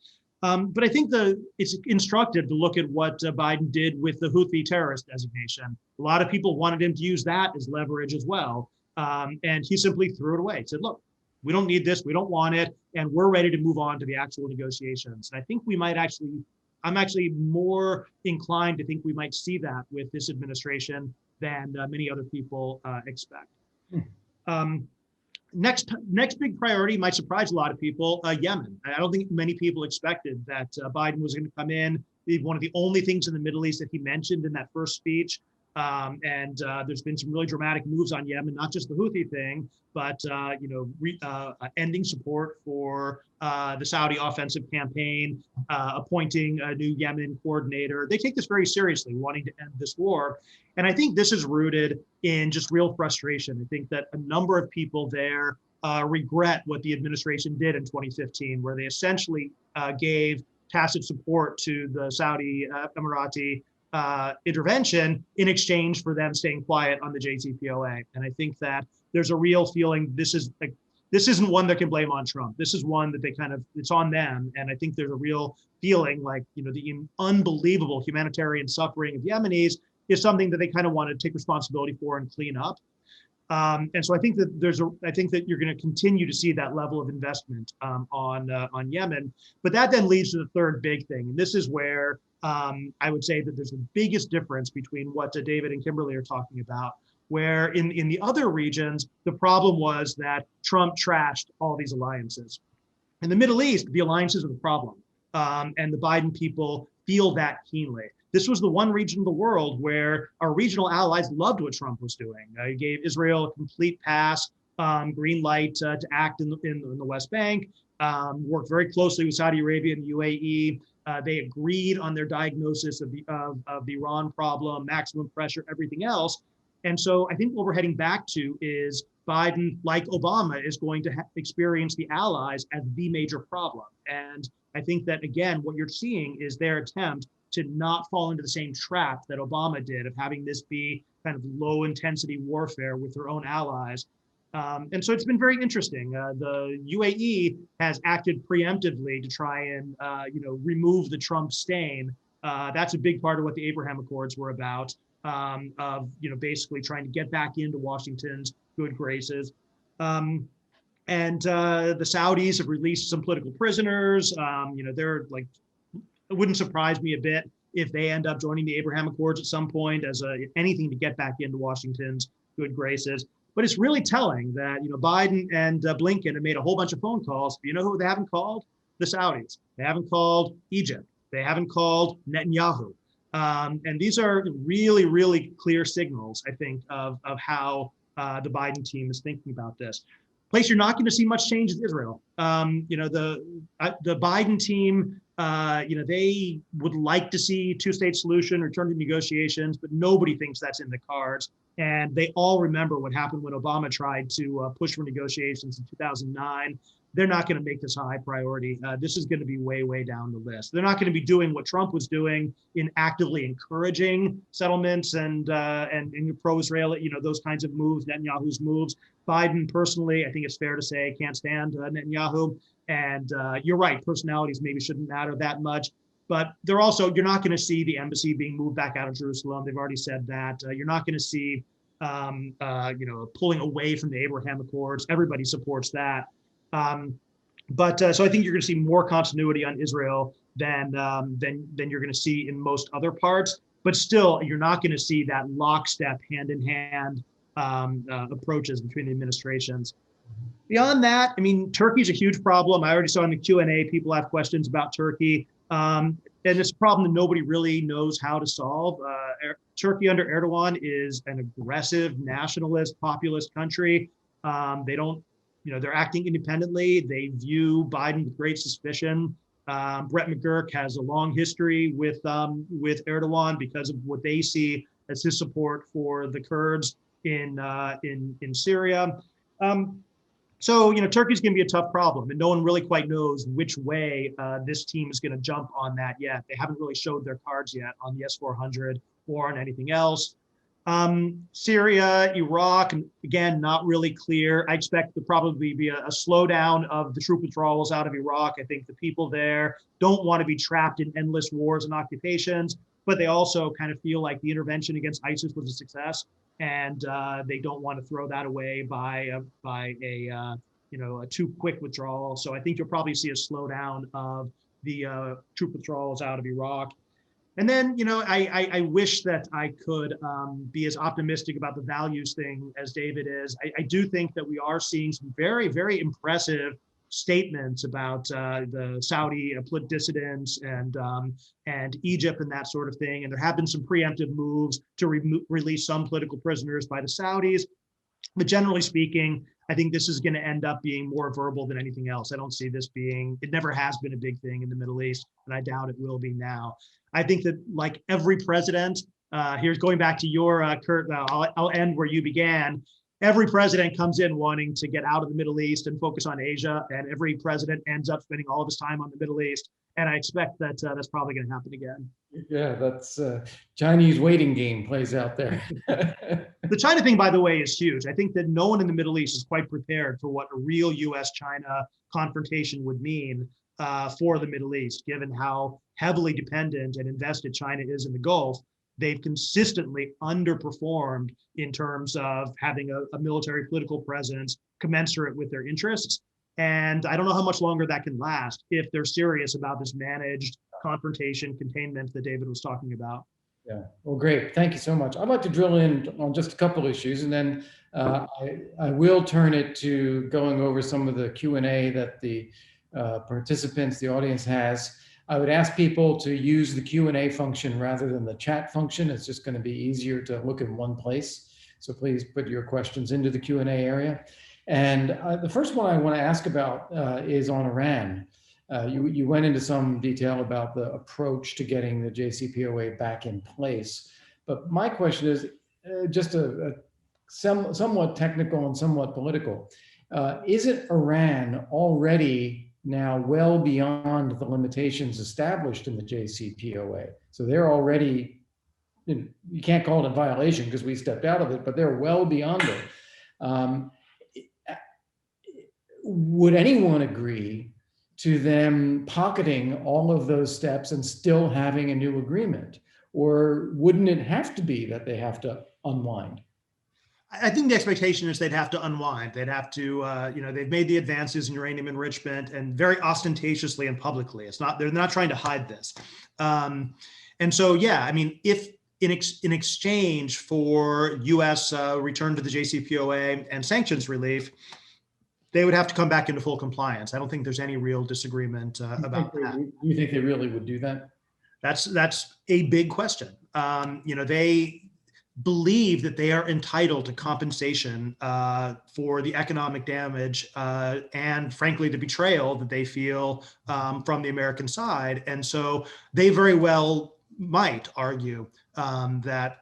But I think it's instructive to look at what Biden did with the Houthi terrorist designation. A lot of people wanted him to use that as leverage as well. And he simply threw it away. He said, look, we don't need this, we don't want it, and we're ready to move on to the actual negotiations. And I think I'm actually more inclined to think we might see that with this administration than many other people expect. Next big priority might surprise a lot of people, Yemen. I don't think many people expected that Biden was going to come in. One of the only things in the Middle East that he mentioned in that first speech. There's been some really dramatic moves on Yemen, not just the Houthi thing, but ending support for the Saudi offensive campaign, appointing a new Yemen coordinator. They take this very seriously, wanting to end this war. And I think this is rooted in just real frustration. I think that a number of people there regret what the administration did in 2015, where they essentially gave tacit support to the Saudi Emirati intervention in exchange for them staying quiet on the JCPOA. And I think that there's a real feeling this isn't one that can blame on Trump. This is one that it's on them. And I think there's a real feeling like, the unbelievable humanitarian suffering of Yemenis is something that they kind of want to take responsibility for and clean up. And so I think that you're going to continue to see that level of investment on Yemen. But that then leads to the third big thing. And this is where I would say that there's the biggest difference between what David and Kimberly are talking about, where in the other regions, the problem was that Trump trashed all these alliances. In the Middle East, the alliances are the problem. And the Biden people feel that keenly. This was the one region of the world where our regional allies loved what Trump was doing. He gave Israel a complete pass, green light to act in the West Bank, worked very closely with Saudi Arabia and the UAE. They agreed on their diagnosis of the Iran problem, maximum pressure, everything else. And so I think what we're heading back to is Biden, like Obama, is going to experience the allies as the major problem. And I think that, again, what you're seeing is their attempt to not fall into the same trap that Obama did of having this be kind of low intensity warfare with their own allies. And so it's been very interesting. The UAE has acted preemptively to try and remove the Trump stain. That's a big part of what the Abraham Accords were about, of basically trying to get back into Washington's good graces. And the Saudis have released some political prisoners. They're like, it wouldn't surprise me a bit if they end up joining the Abraham Accords at some point as anything to get back into Washington's good graces. But it's really telling that Biden and Blinken have made a whole bunch of phone calls. But you know who they haven't called? The Saudis. They haven't called Egypt. They haven't called Netanyahu. And these are really, really clear signals, I think, of how the Biden team is thinking about this. Place you're not going to see much change is Israel. The Biden team, they would like to see two-state solution, return to negotiations, but nobody thinks that's in the cards. And they all remember what happened when Obama tried to push for negotiations in 2009. they're not going to make this a high priority. This is going to be way, way down the list. They're not going to be doing what Trump was doing in actively encouraging settlements and pro-Israel, those kinds of moves, Netanyahu's moves. Biden personally, I think it's fair to say, can't stand Netanyahu. And you're right, personalities maybe shouldn't matter that much. But you're not going to see the embassy being moved back out of Jerusalem. They've already said that. You're not going to see, pulling away from the Abraham Accords. Everybody supports that. So I think you're going to see more continuity on Israel than you're going to see in most other parts. But still, you're not going to see that lockstep, hand-in-hand approaches between the administrations. Beyond that, I mean, Turkey's a huge problem. I already saw in the Q&A, people have questions about Turkey. And it's a problem that nobody really knows how to solve. Turkey under Erdogan is an aggressive, nationalist, populist country. They're acting independently. They view Biden with great suspicion. Brett McGurk has a long history with Erdogan because of what they see as his support for the Kurds in Syria. Turkey's going to be a tough problem, and no one really quite knows which way this team is going to jump on that yet. They haven't really showed their cards yet on the S-400 or on anything else. Syria, Iraq, again, not really clear. I expect to probably be a slowdown of the troop withdrawals out of Iraq. I think the people there don't want to be trapped in endless wars and occupations, but they also kind of feel like the intervention against ISIS was a success, and they don't want to throw that away by a too quick withdrawal. So I think you'll probably see a slowdown of the troop withdrawals out of Iraq. And then, I wish that I could be as optimistic about the values thing as David is. I do think that we are seeing some very, very impressive statements about the Saudi dissidents and Egypt and that sort of thing. And there have been some preemptive moves to release some political prisoners by the Saudis. But generally speaking, I think this is going to end up being more verbal than anything else. I don't see this it never has been a big thing in the Middle East, and I doubt it will be now. I think that like every president, here's going back to your, Kurt, I'll end where you began. Every president comes in wanting to get out of the Middle East and focus on Asia, and every president ends up spending all of his time on the Middle East. And I expect that that's probably going to happen again. Yeah, that's Chinese waiting game plays out there. The China thing, by the way, is huge. I think that no one in the Middle East is quite prepared for what a real US-China confrontation would mean for the Middle East, given how heavily dependent and invested China is in the Gulf. They've consistently underperformed in terms of having a military political presence commensurate with their interests. And I don't know how much longer that can last if they're serious about this managed confrontation containment that David was talking about. Yeah, well, great. Thank you so much. I'd like to drill in on just a couple issues, and then I will turn it to going over some of the Q&A that the participants, the audience has. I would ask people to use the Q&A function rather than the chat function. It's just going to be easier to look in one place. So please put your questions into the Q&A area. And the first one I want to ask about is on Iran. You went into some detail about the approach to getting the JCPOA back in place. But my question is just somewhat technical and somewhat political. Isn't Iran already now well beyond the limitations established in the JCPOA? So they're already, you can't call it a violation because we stepped out of it, but they're well beyond it. Would anyone agree to them pocketing all of those steps and still having a new agreement? Or wouldn't it have to be that they have to unwind? I think the expectation is they'd have to unwind. They'd have to, they've made the advances in uranium enrichment and very ostentatiously and publicly. They're not trying to hide this. And so, yeah, I mean, if in exchange for US return to the JCPOA and sanctions relief, they would have to come back into full compliance. I don't think there's any real disagreement about that. You think they really would do that? That's a big question. They believe that they are entitled to compensation for the economic damage and, frankly, the betrayal that they feel from the American side. And so they very well might argue that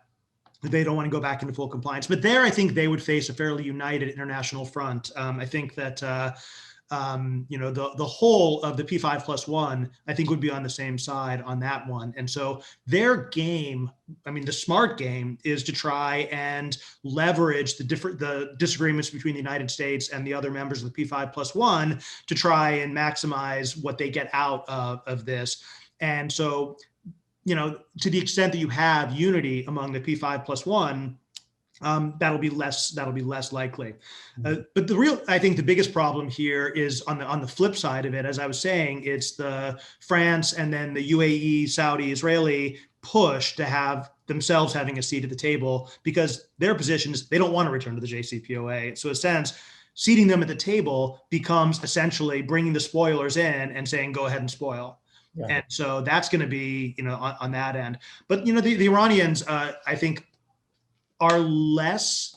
they don't want to go back into full compliance. But there, I think they would face a fairly united international front. I think that the whole of the P5+1, I think, would be on the same side on that one. And so their game, I mean, the smart game is to try and leverage the disagreements between the United States and the other members of the P5+1 to try and maximize what they get out of this. And so, to the extent that you have unity among the P5+1, that'll be less likely. But I think the biggest problem here is on the flip side of it. As I was saying, it's the France and then the UAE, Saudi, Israeli push to have themselves having a seat at the table, because their position is they don't want to return to the JCPOA. So in a sense, seating them at the table becomes essentially bringing the spoilers in and saying, go ahead and spoil. Yeah. And so that's going to be, on that end. But, the Iranians, I think, are less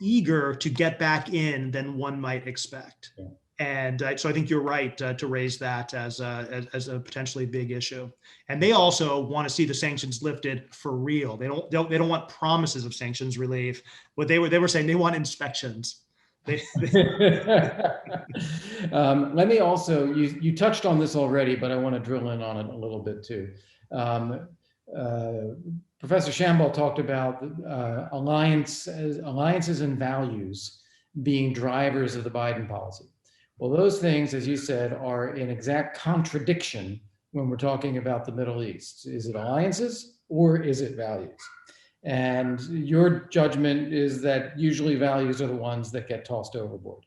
eager to get back in than one might expect. Yeah. And so I think you're right to raise that as a potentially big issue. And they also want to see the sanctions lifted for real. They don't want promises of sanctions relief. What they were saying, they want inspections. Let me also, you touched on this already, but I want to drill in on it a little bit too. Professor Shambaugh talked about alliances and values being drivers of the Biden policy. Well, those things, as you said, are in exact contradiction when we're talking about the Middle East. Is it alliances or is it values? And your judgment is that usually values are the ones that get tossed overboard,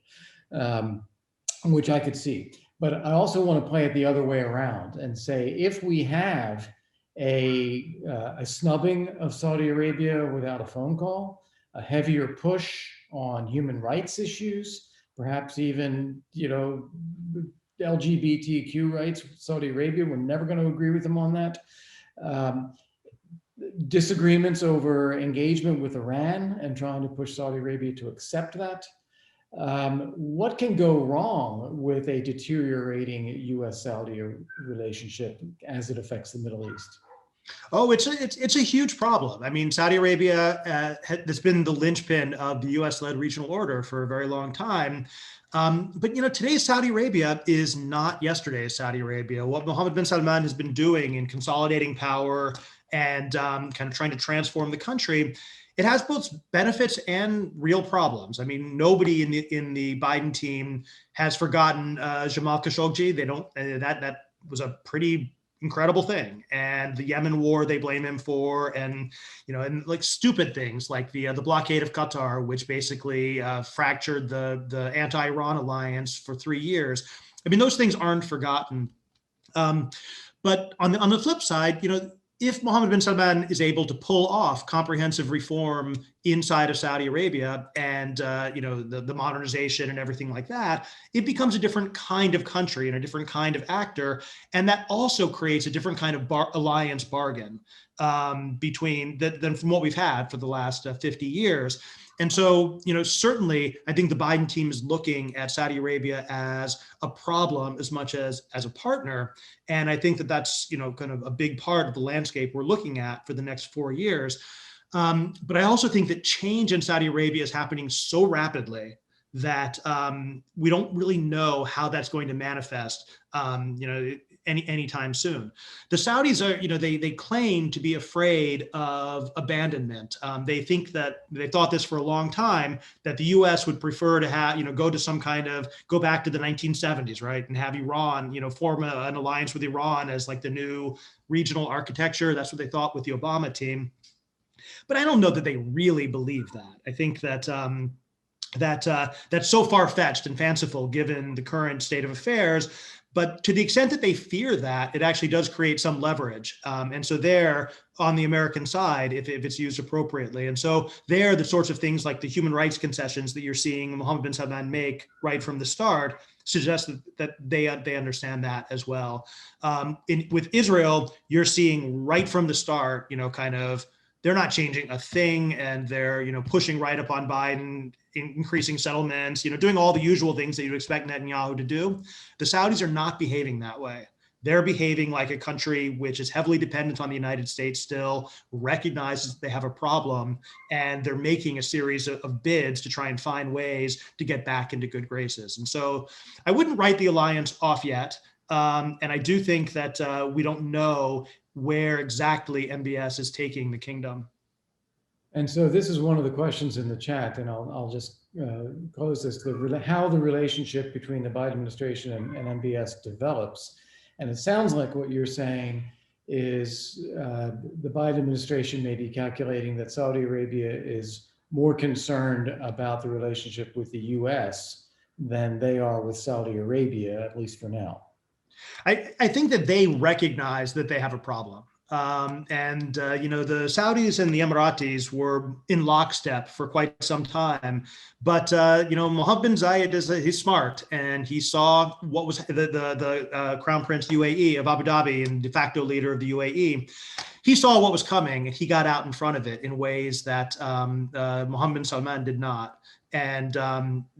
which I could see. But I also want to play it the other way around and say, if we have a snubbing of Saudi Arabia without a phone call, a heavier push on human rights issues, perhaps even, LGBTQ rights with Saudi Arabia, we're never going to agree with them on that. Disagreements over engagement with Iran and trying to push Saudi Arabia to accept that. What can go wrong with a deteriorating US-Saudi relationship as it affects the Middle East? Oh, it's a huge problem. I mean, Saudi Arabia has been the linchpin of the US-led regional order for a very long time. But today's Saudi Arabia is not yesterday's Saudi Arabia. What Mohammed bin Salman has been doing in consolidating power and kind of trying to transform the country, it has both benefits and real problems. I mean, nobody in the Biden team has forgotten Jamal Khashoggi. They don't. That was a pretty incredible thing, and the Yemen war they blame him for, and like stupid things like the blockade of Qatar, which basically fractured the anti-Iran alliance for 3 years. I mean, those things aren't forgotten. But on the flip side, if Mohammed bin Salman is able to pull off comprehensive reform inside of Saudi Arabia and the modernization and everything like that, it becomes a different kind of country and a different kind of actor, and that also creates a different kind of alliance bargain than from what we've had for the last 50 years. And so, certainly, I think the Biden team is looking at Saudi Arabia as a problem as much as a partner. And I think that that's, kind of a big part of the landscape we're looking at for the next 4 years. But I also think that change in Saudi Arabia is happening so rapidly that we don't really know how that's going to manifest, anytime soon. The Saudis are, they claim to be afraid of abandonment. They think that they thought this for a long time, that the U.S. would prefer to have, go back to the 1970s, right, and have Iran, form an alliance with Iran as like the new regional architecture. That's what they thought with the Obama team. But I don't know that they really believe that. I think that that's so far-fetched and fanciful given the current state of affairs. But to the extent that they fear that, it actually does create some leverage. And so there, on the American side, if it's used appropriately. And so there, the sorts of things like the human rights concessions that you're seeing Mohammed bin Salman make right from the start suggest that they understand that as well. With Israel, you're seeing right from the start, they're not changing a thing, and they're pushing right up on Biden, increasing settlements, doing all the usual things that you'd expect Netanyahu to do. The Saudis are not behaving that way. They're behaving like a country which is heavily dependent on the United States still, recognizes they have a problem, and they're making a series of bids to try and find ways to get back into good graces. And so I wouldn't write the alliance off yet. And I do think that we don't know where exactly MBS is taking the kingdom. And so this is one of the questions in the chat, and I'll just close this, how the relationship between the Biden administration and MBS develops. And it sounds like what you're saying is the Biden administration may be calculating that Saudi Arabia is more concerned about the relationship with the US than they are with Saudi Arabia, at least for now. I think that they recognize that they have a problem. You know, the Saudis and the Emiratis were in lockstep for quite some time, but you know, Mohammed bin Zayed he's smart, and he saw what was the Crown Prince UAE of Abu Dhabi and de facto leader of the UAE. He saw what was coming, and he got out in front of it in ways that Mohammed bin Salman did not. And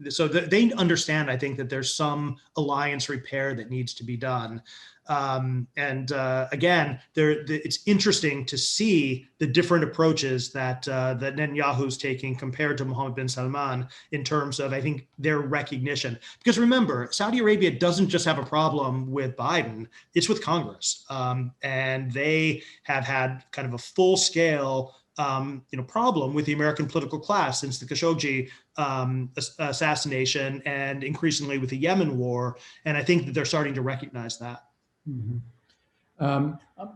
so they understand, I think, that there's some alliance repair that needs to be done. Again, it's interesting to see the different approaches that Netanyahu's taking compared to Mohammed bin Salman in terms of, I think, their recognition. Because remember, Saudi Arabia doesn't just have a problem with Biden, it's with Congress. And they have had kind of a full-scale problem with the American political class since the Khashoggi assassination, and increasingly with the Yemen war. And I think that they're starting to recognize that. Mm-hmm.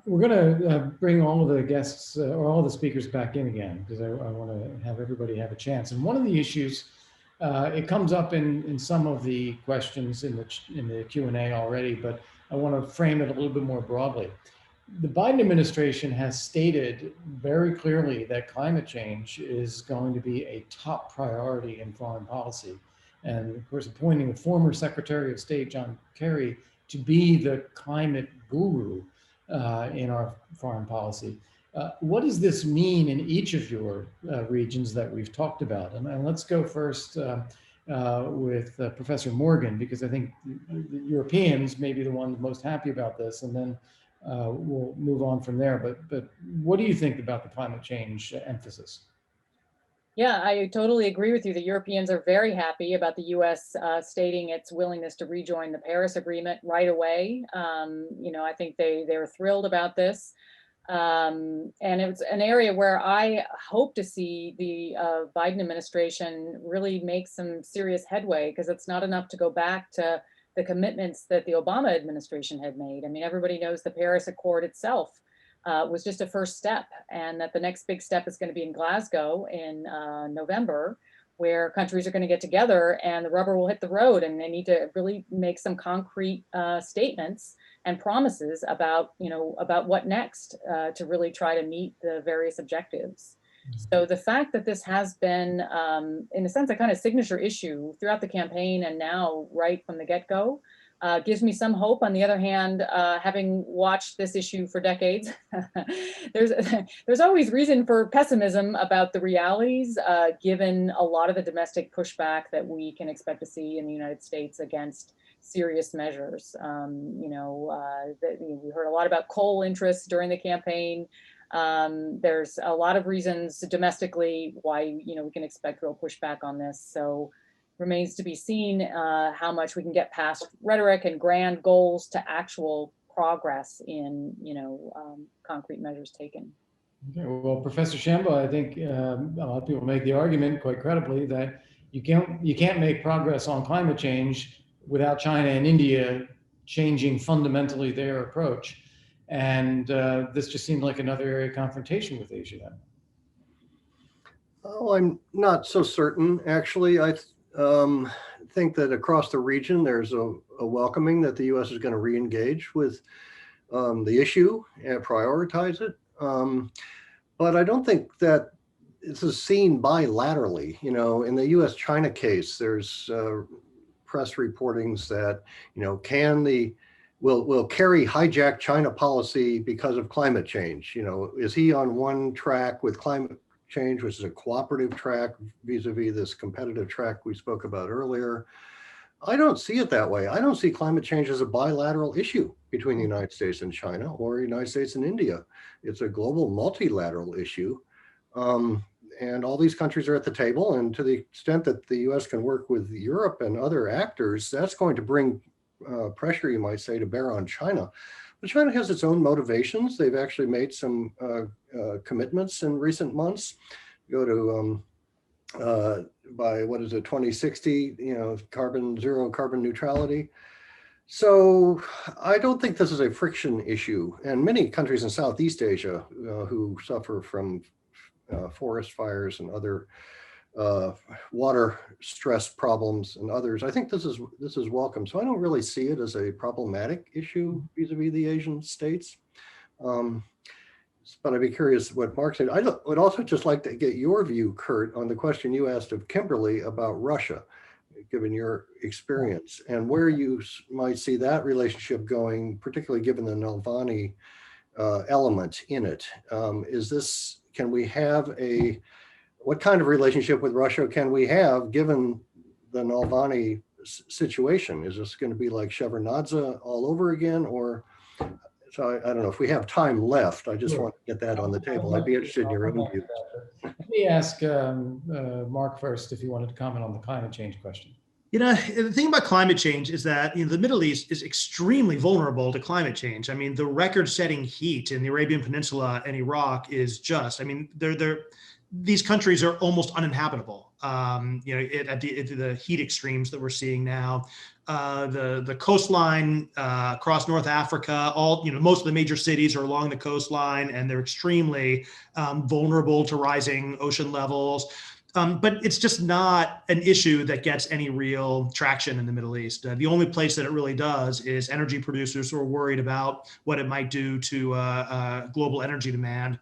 We're going to bring all of the guests or all the speakers back in again, because I want to have everybody have a chance. And one of the issues, it comes up in some of the questions in the Q&A already, but I want to frame it a little bit more broadly. The Biden administration has stated very clearly that climate change is going to be a top priority in foreign policy. And of course, appointing the former Secretary of State, John Kerry, to be the climate guru in our foreign policy. What does this mean in each of your regions that we've talked about? And let's go first with Professor Morgan, because I think the Europeans may be the ones most happy about this, and then we'll move on from there. But what do you think about the climate change emphasis? Yeah, I totally agree with you. The Europeans are very happy about the U.S. Stating its willingness to rejoin the Paris Agreement right away. You know, I think they were thrilled about this. And it's an area where I hope to see the Biden administration really make some serious headway, because it's not enough to go back to the commitments that the Obama administration had made. I mean, everybody knows the Paris Accord itself was just a first step, and that the next big step is going to be in Glasgow in November, where countries are going to get together and the rubber will hit the road, and they need to really make some concrete statements and promises about, about what next to really try to meet the various objectives. So the fact that this has been, in a sense, a kind of signature issue throughout the campaign and now right from the get-go, gives me some hope. On the other hand, having watched this issue for decades, there's always reason for pessimism about the realities, given a lot of the domestic pushback that we can expect to see in the United States against serious measures. We heard a lot about coal interests during the campaign. There's a lot of reasons domestically why we can expect real pushback on this. So remains to be seen how much we can get past rhetoric and grand goals to actual progress in concrete measures taken. Okay, well, Professor Shambaugh, I think a lot of people make the argument quite credibly that you can't make progress on climate change without China and India changing fundamentally their approach. And this just seemed like another area of confrontation with Asia then. Oh, I'm not so certain, actually. I think that across the region, there's a welcoming that the U.S. is going to re-engage with the issue and prioritize it. But I don't think that this is seen bilaterally. In the U.S.-China case, there's press reportings that, will Kerry hijack China policy because of climate change? Is he on one track with climate change, which is a cooperative track vis-a-vis this competitive track we spoke about earlier? I don't see it that way. I don't see climate change as a bilateral issue between the United States and China or the United States and India. It's a global multilateral issue. And all these countries are at the table. And to the extent that the US can work with Europe and other actors, that's going to bring pressure, you might say, to bear on China. But China has its own motivations. They've actually made some commitments in recent months. Go to by 2060, zero carbon neutrality. So I don't think this is a friction issue. And many countries in Southeast Asia who suffer from forest fires and other water stress problems and others, I think this is welcome. So I don't really see it as a problematic issue vis-a-vis the Asian states. But I'd be curious what Marc said. I would also just like to get your view, Kurt, on the question you asked of Kimberly about Russia, given your experience, and where you might see that relationship going, particularly given the Navalny element in it. Can we have what kind of relationship with Russia can we have given the Navalny situation? Is this going to be like Shevardnadze all over again, or? So I don't know if we have time left. I just want to get that on the table. I'd be interested in your own views. Let me ask Marc first if he wanted to comment on the climate change question. The thing about climate change is that the Middle East is extremely vulnerable to climate change. I mean, the record-setting heat in the Arabian Peninsula and Iraq is just, these countries are almost uninhabitable. At the heat extremes that we're seeing now, the coastline across North Africa, most of the major cities are along the coastline, and they're extremely vulnerable to rising ocean levels. But it's just not an issue that gets any real traction in the Middle East. The only place that it really does is energy producers who are worried about what it might do to global energy demand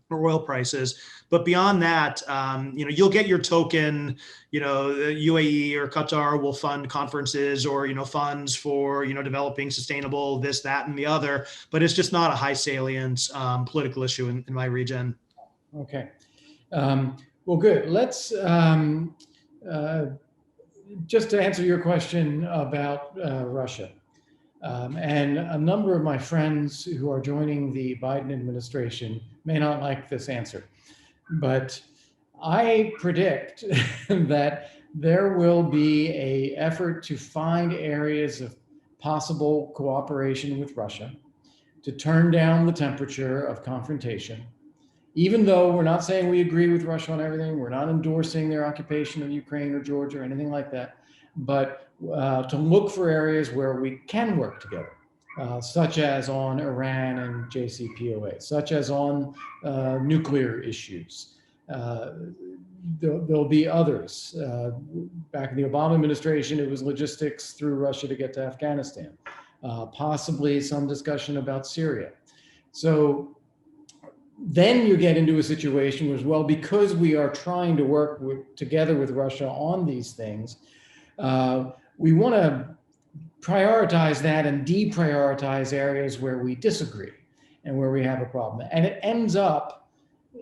or oil prices. But beyond that, you'll get your token, the UAE or Qatar will fund conferences or, funds for, developing sustainable this, that, and the other, but it's just not a high salience political issue in my region. Okay. Well, good. Let's, just to answer your question about Russia. And a number of my friends who are joining the Biden administration may not like this answer, but I predict that there will be an effort to find areas of possible cooperation with Russia to turn down the temperature of confrontation. Even though we're not saying we agree with Russia on everything, we're not endorsing their occupation of Ukraine or Georgia or anything like that, but to look for areas where we can work together, such as on Iran and JCPOA, such as on nuclear issues. There'll be others. Back in the Obama administration, it was logistics through Russia to get to Afghanistan, possibly some discussion about Syria. So then you get into a situation where, well, because we are trying to work together with Russia on these things, we want to prioritize that and deprioritize areas where we disagree and where we have a problem. And it ends up,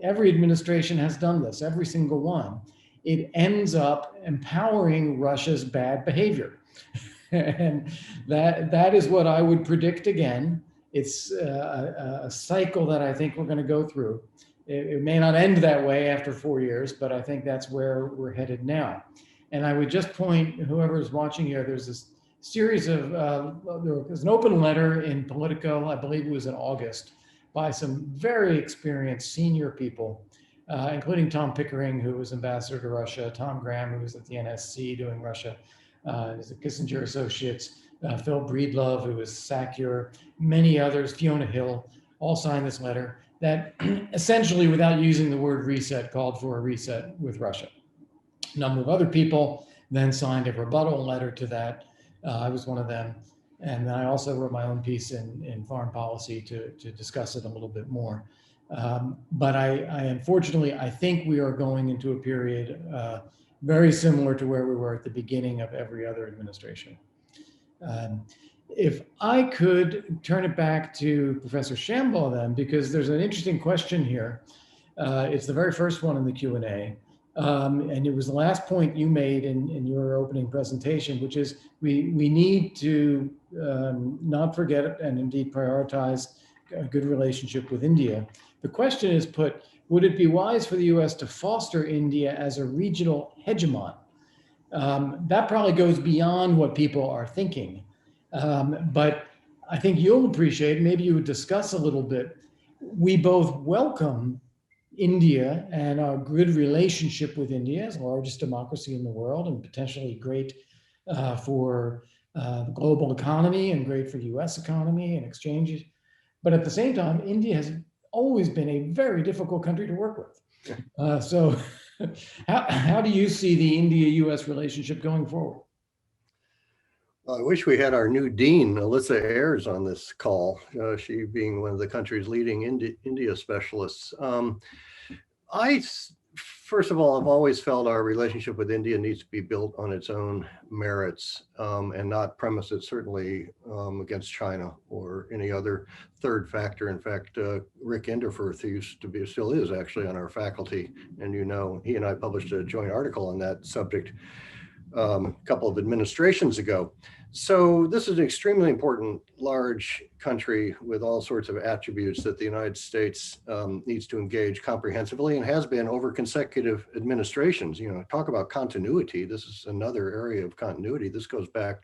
every administration has done this, every single one. It ends up empowering Russia's bad behavior. And that is what I would predict again. It's a cycle that I think we're going to go through. It may not end that way after 4 years, but I think that's where we're headed now. And I would just point, whoever's watching here, there's this series of, there's an open letter in Politico, I believe it was in August, by some very experienced senior people, including Tom Pickering, who was ambassador to Russia, Tom Graham, who was at the NSC doing Russia, the Kissinger Associates, Phil Breedlove, who was SACURE, many others, Fiona Hill, all signed this letter that essentially, without using the word reset, called for a reset with Russia. A number of other people then signed a rebuttal letter to that. I was one of them. And then I also wrote my own piece in foreign policy to discuss it a little bit more. But I unfortunately, I think we are going into a period very similar to where we were at the beginning of every other administration. If I could turn it back to Professor Shambaugh then, because there's an interesting question here. It's the very first one in the Q&A. and it was the last point you made in your opening presentation, which is we need to not forget and indeed prioritize a good relationship with India. The question is put, would it be wise for the US to foster India as a regional hegemon? That probably goes beyond what people are thinking. But I think you'll appreciate, maybe you would discuss a little bit, we both welcome India and our good relationship with India as the largest democracy in the world and potentially great for the global economy and great for US economy and exchanges. But at the same time, India has always been a very difficult country to work with. So how do you see the India-US relationship going forward? I wish we had our new dean, Alyssa Ayers, on this call, she being one of the country's leading India specialists. First of all, I've always felt our relationship with India needs to be built on its own merits and not premise it certainly against China or any other third factor. In fact, Rick Enderfirth, who used to be, still is actually on our faculty, and you know, he and I published a joint article on that subject a couple of administrations ago. So this is an extremely important, large country with all sorts of attributes that the United States needs to engage comprehensively and has been over consecutive administrations. You know, talk about continuity. This is another area of continuity. This goes back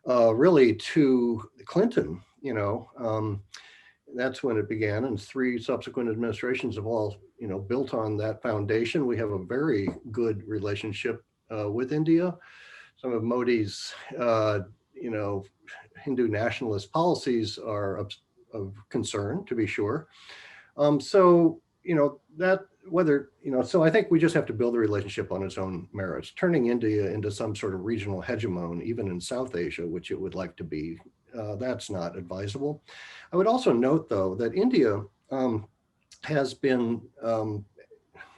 really to Clinton, you know, that's when it began, and 3 subsequent administrations have all, you know, built on that foundation. We have a very good relationship with India. Some of Modi's, you know, Hindu nationalist policies are of concern, to be sure. So, you know, that whether, you know, so I think we just have to build the relationship on its own merits. Turning India into some sort of regional hegemon, even in South Asia, which it would like to be, that's not advisable. I would also note, though, that India has been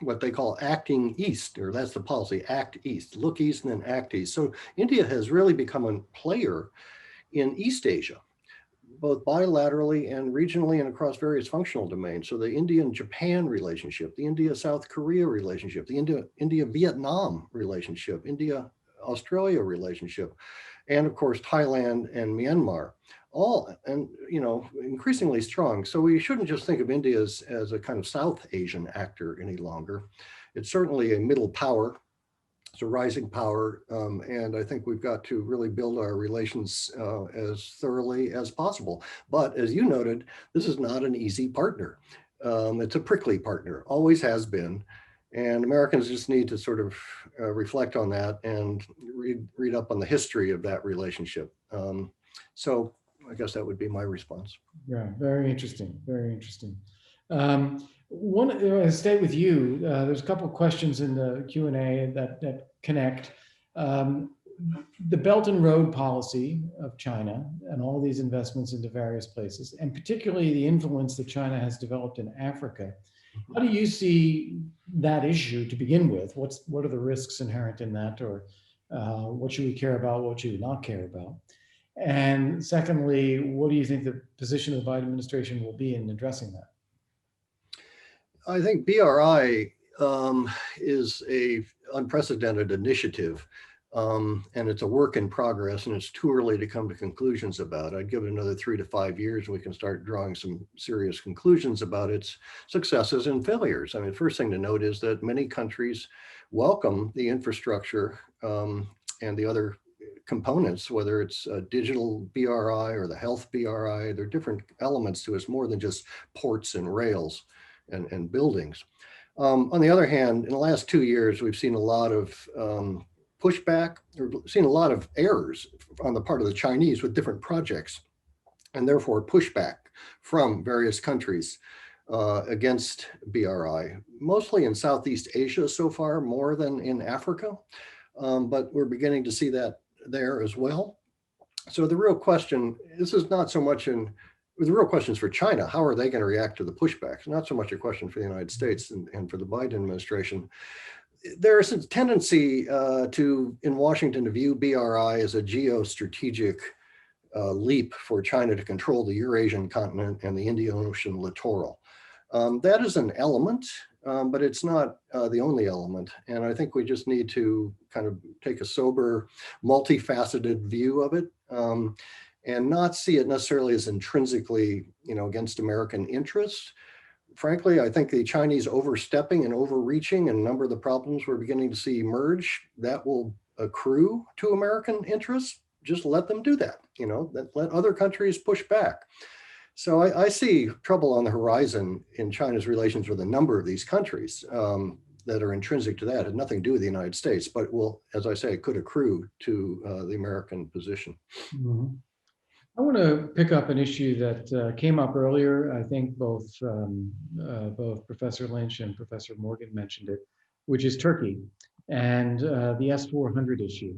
what they call acting east, or that's the policy, act east, look east and then act east. So India has really become a player in East Asia, both bilaterally and regionally and across various functional domains. So the India-Japan relationship, the India-South Korea relationship, the India-Vietnam relationship, India-Australia relationship, and of course, Thailand and Myanmar. All, and you know, increasingly strong. So we shouldn't just think of India as a kind of South Asian actor any longer. It's certainly a middle power. It's a rising power. And I think we've got to really build our relations as thoroughly as possible. But as you noted, this is not an easy partner. It's a prickly partner, always has been. And Americans just need to sort of reflect on that and read up on the history of that relationship. So I guess that would be my response. Yeah, very interesting, very interesting. I stay with you. There's a couple of questions in the Q&A that connect. The Belt and Road policy of China and all these investments into various places, and particularly the influence that China has developed in Africa. How do you see that issue to begin with? What are the risks inherent in that, or what should we care about? What should we not care about? And secondly, what do you think the position of the Biden administration will be in addressing that? I think BRI is a unprecedented initiative, and it's a work in progress, and it's too early to come to conclusions about it. I'd give it another 3 to 5 years, and we can start drawing some serious conclusions about its successes and failures. I mean, the first thing to note is that many countries welcome the infrastructure and the other components, whether it's a digital BRI or the health BRI. There are different elements to it. It's more than just ports and rails and buildings. On the other hand, in the last 2 years, we've seen a lot of pushback, or seen a lot of errors on the part of the Chinese with different projects, and therefore pushback from various countries against BRI, mostly in Southeast Asia so far, more than in Africa. But we're beginning to see that there as well. So the real question, this is not so much the real question is for China. How are they going to react to the pushbacks? Not so much a question for the United States and for the Biden administration. There's a tendency in Washington to view BRI as a geostrategic leap for China to control the Eurasian continent and the Indian Ocean littoral. That is an element, but it's not the only element. And I think we just need to kind of take a sober, multifaceted view of it, and not see it necessarily as intrinsically, against American interests. Frankly, I think the Chinese overstepping and overreaching and a number of the problems we're beginning to see emerge, that will accrue to American interests. Just let them do that, let other countries push back. So I see trouble on the horizon in China's relations with a number of these countries that are intrinsic to that. It had nothing to do with the United States, but will, as I say, it could accrue to the American position. Mm-hmm. I want to pick up an issue that came up earlier. I think both Professor Lynch and Professor Morgan mentioned it, which is Turkey and the S-400 issue.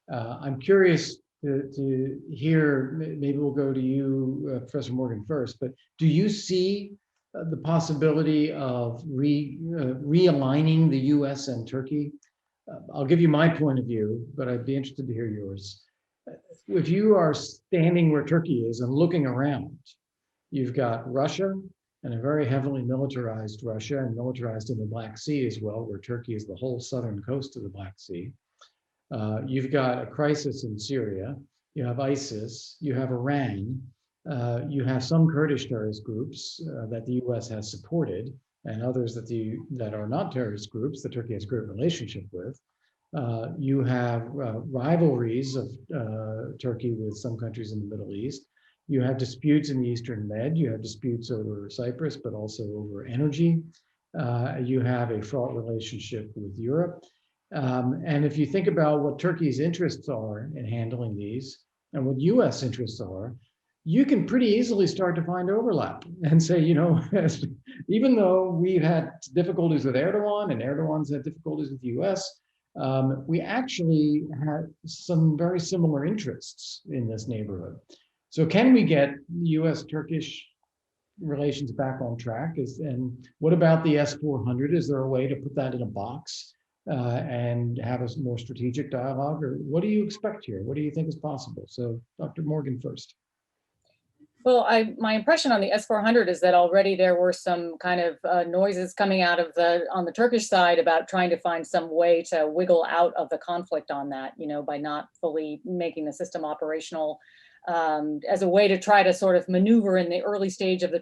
I'm curious to hear, maybe we'll go to you, Professor Morgan first, but do you see the possibility of realigning the US and Turkey? I'll give you my point of view, but I'd be interested to hear yours. If you are standing where Turkey is and looking around, you've got Russia and a very heavily militarized Russia, and militarized in the Black Sea as well, where Turkey is the whole southern coast of the Black Sea. You've got a crisis in Syria, you have ISIS, you have Iran, you have some Kurdish terrorist groups that the US has supported, and others that are not terrorist groups that Turkey has a great relationship with. You have rivalries of Turkey with some countries in the Middle East. You have disputes in the Eastern Med. You have disputes over Cyprus, but also over energy. You have a fraught relationship with Europe. And if you think about what Turkey's interests are in handling these and what US interests are, you can pretty easily start to find overlap and say, even though we've had difficulties with Erdogan and Erdogan's had difficulties with the US, we actually have some very similar interests in this neighborhood. So can we get US-Turkish relations back on track? And what about the S-400? Is there a way to put that in a box and have a more strategic dialogue? Or what do you expect here? What do you think is possible? So Dr. Morgan first. Well, my impression on the S-400 is that already there were some kind of noises coming out of on the Turkish side about trying to find some way to wiggle out of the conflict on that, by not fully making the system operational as a way to try to sort of maneuver in the early stage of the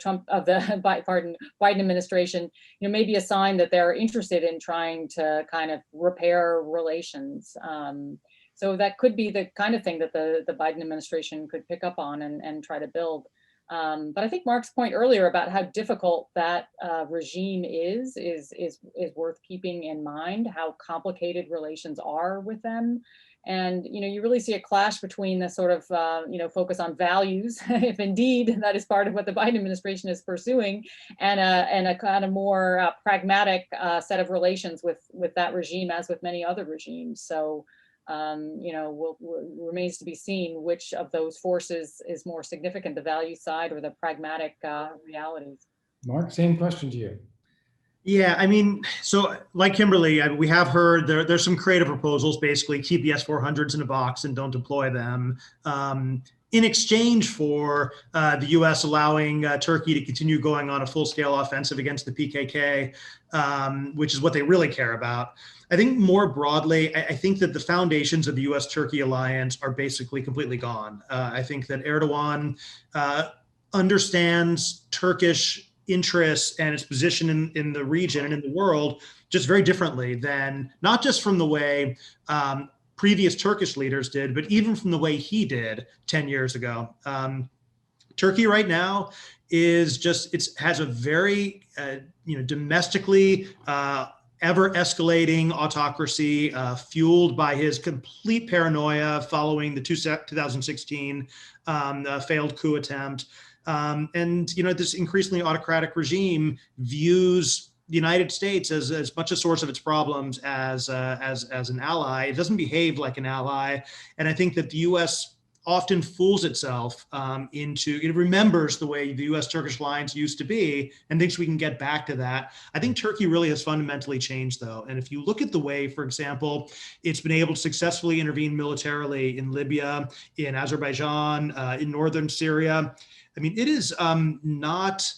Biden administration, maybe a sign that they're interested in trying to kind of repair relations. So that could be the kind of thing that the Biden administration could pick up on and try to build. But I think Marc's point earlier about how difficult that regime is worth keeping in mind, how complicated relations are with them. And, you really see a clash between the sort of, focus on values, if indeed that is part of what the Biden administration is pursuing, and a kind of more pragmatic set of relations with that regime, as with many other regimes. So, remains to be seen which of those forces is more significant, the value side or the pragmatic realities. Marc, same question to you. Yeah, so like Kimberly, we have heard there's some creative proposals, basically keep the S-400s in a box and don't deploy them, in exchange for the US allowing Turkey to continue going on a full-scale offensive against the PKK, which is what they really care about. I think more broadly, I think that the foundations of the US-Turkey alliance are basically completely gone. I think that Erdogan understands Turkish interests and its position in the region and in the world just very differently than, not just from the way previous Turkish leaders did, but even from the way he did 10 years ago. Turkey right now has a very, domestically ever escalating autocracy fueled by his complete paranoia following the 2016 failed coup attempt. This increasingly autocratic regime views the United States as much a source of its problems as an ally. It doesn't behave like an ally. And I think that the US often fools itself it remembers the way the US-Turkish alliance used to be and thinks we can get back to that. I think Turkey really has fundamentally changed, though. And if you look at the way, for example, it's been able to successfully intervene militarily in Libya, in Azerbaijan, in northern Syria, it is not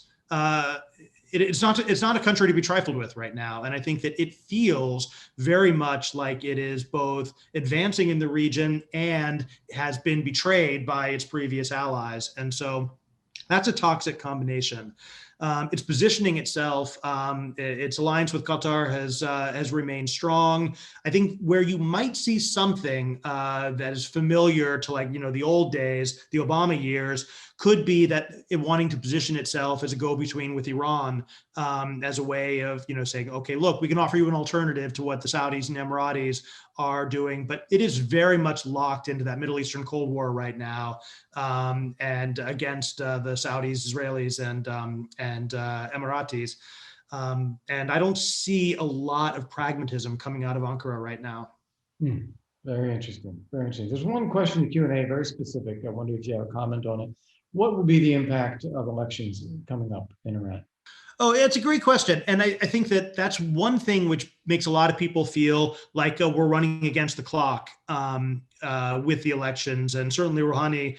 it's not a country to be trifled with right now. And I think that it feels very much like it is both advancing in the region and has been betrayed by its previous allies. And so that's a toxic combination. Its positioning itself, its alliance with Qatar has remained strong. I think where you might see something that is familiar to, like, the old days, the Obama years, could be that it wanting to position itself as a go-between with Iran, as a way of, saying, okay, look, we can offer you an alternative to what the Saudis and Emiratis are doing, but it is very much locked into that Middle Eastern Cold War right now, and against the Saudis, Israelis, and Emiratis. And I don't see a lot of pragmatism coming out of Ankara right now. Very interesting. Very interesting. There's one question in the Q&A, very specific. I wonder if you have a comment on it. What will be the impact of elections coming up in Iran? Oh, it's a great question. And I think that that's one thing which makes a lot of people feel like we're running against the clock with the elections. And certainly Rouhani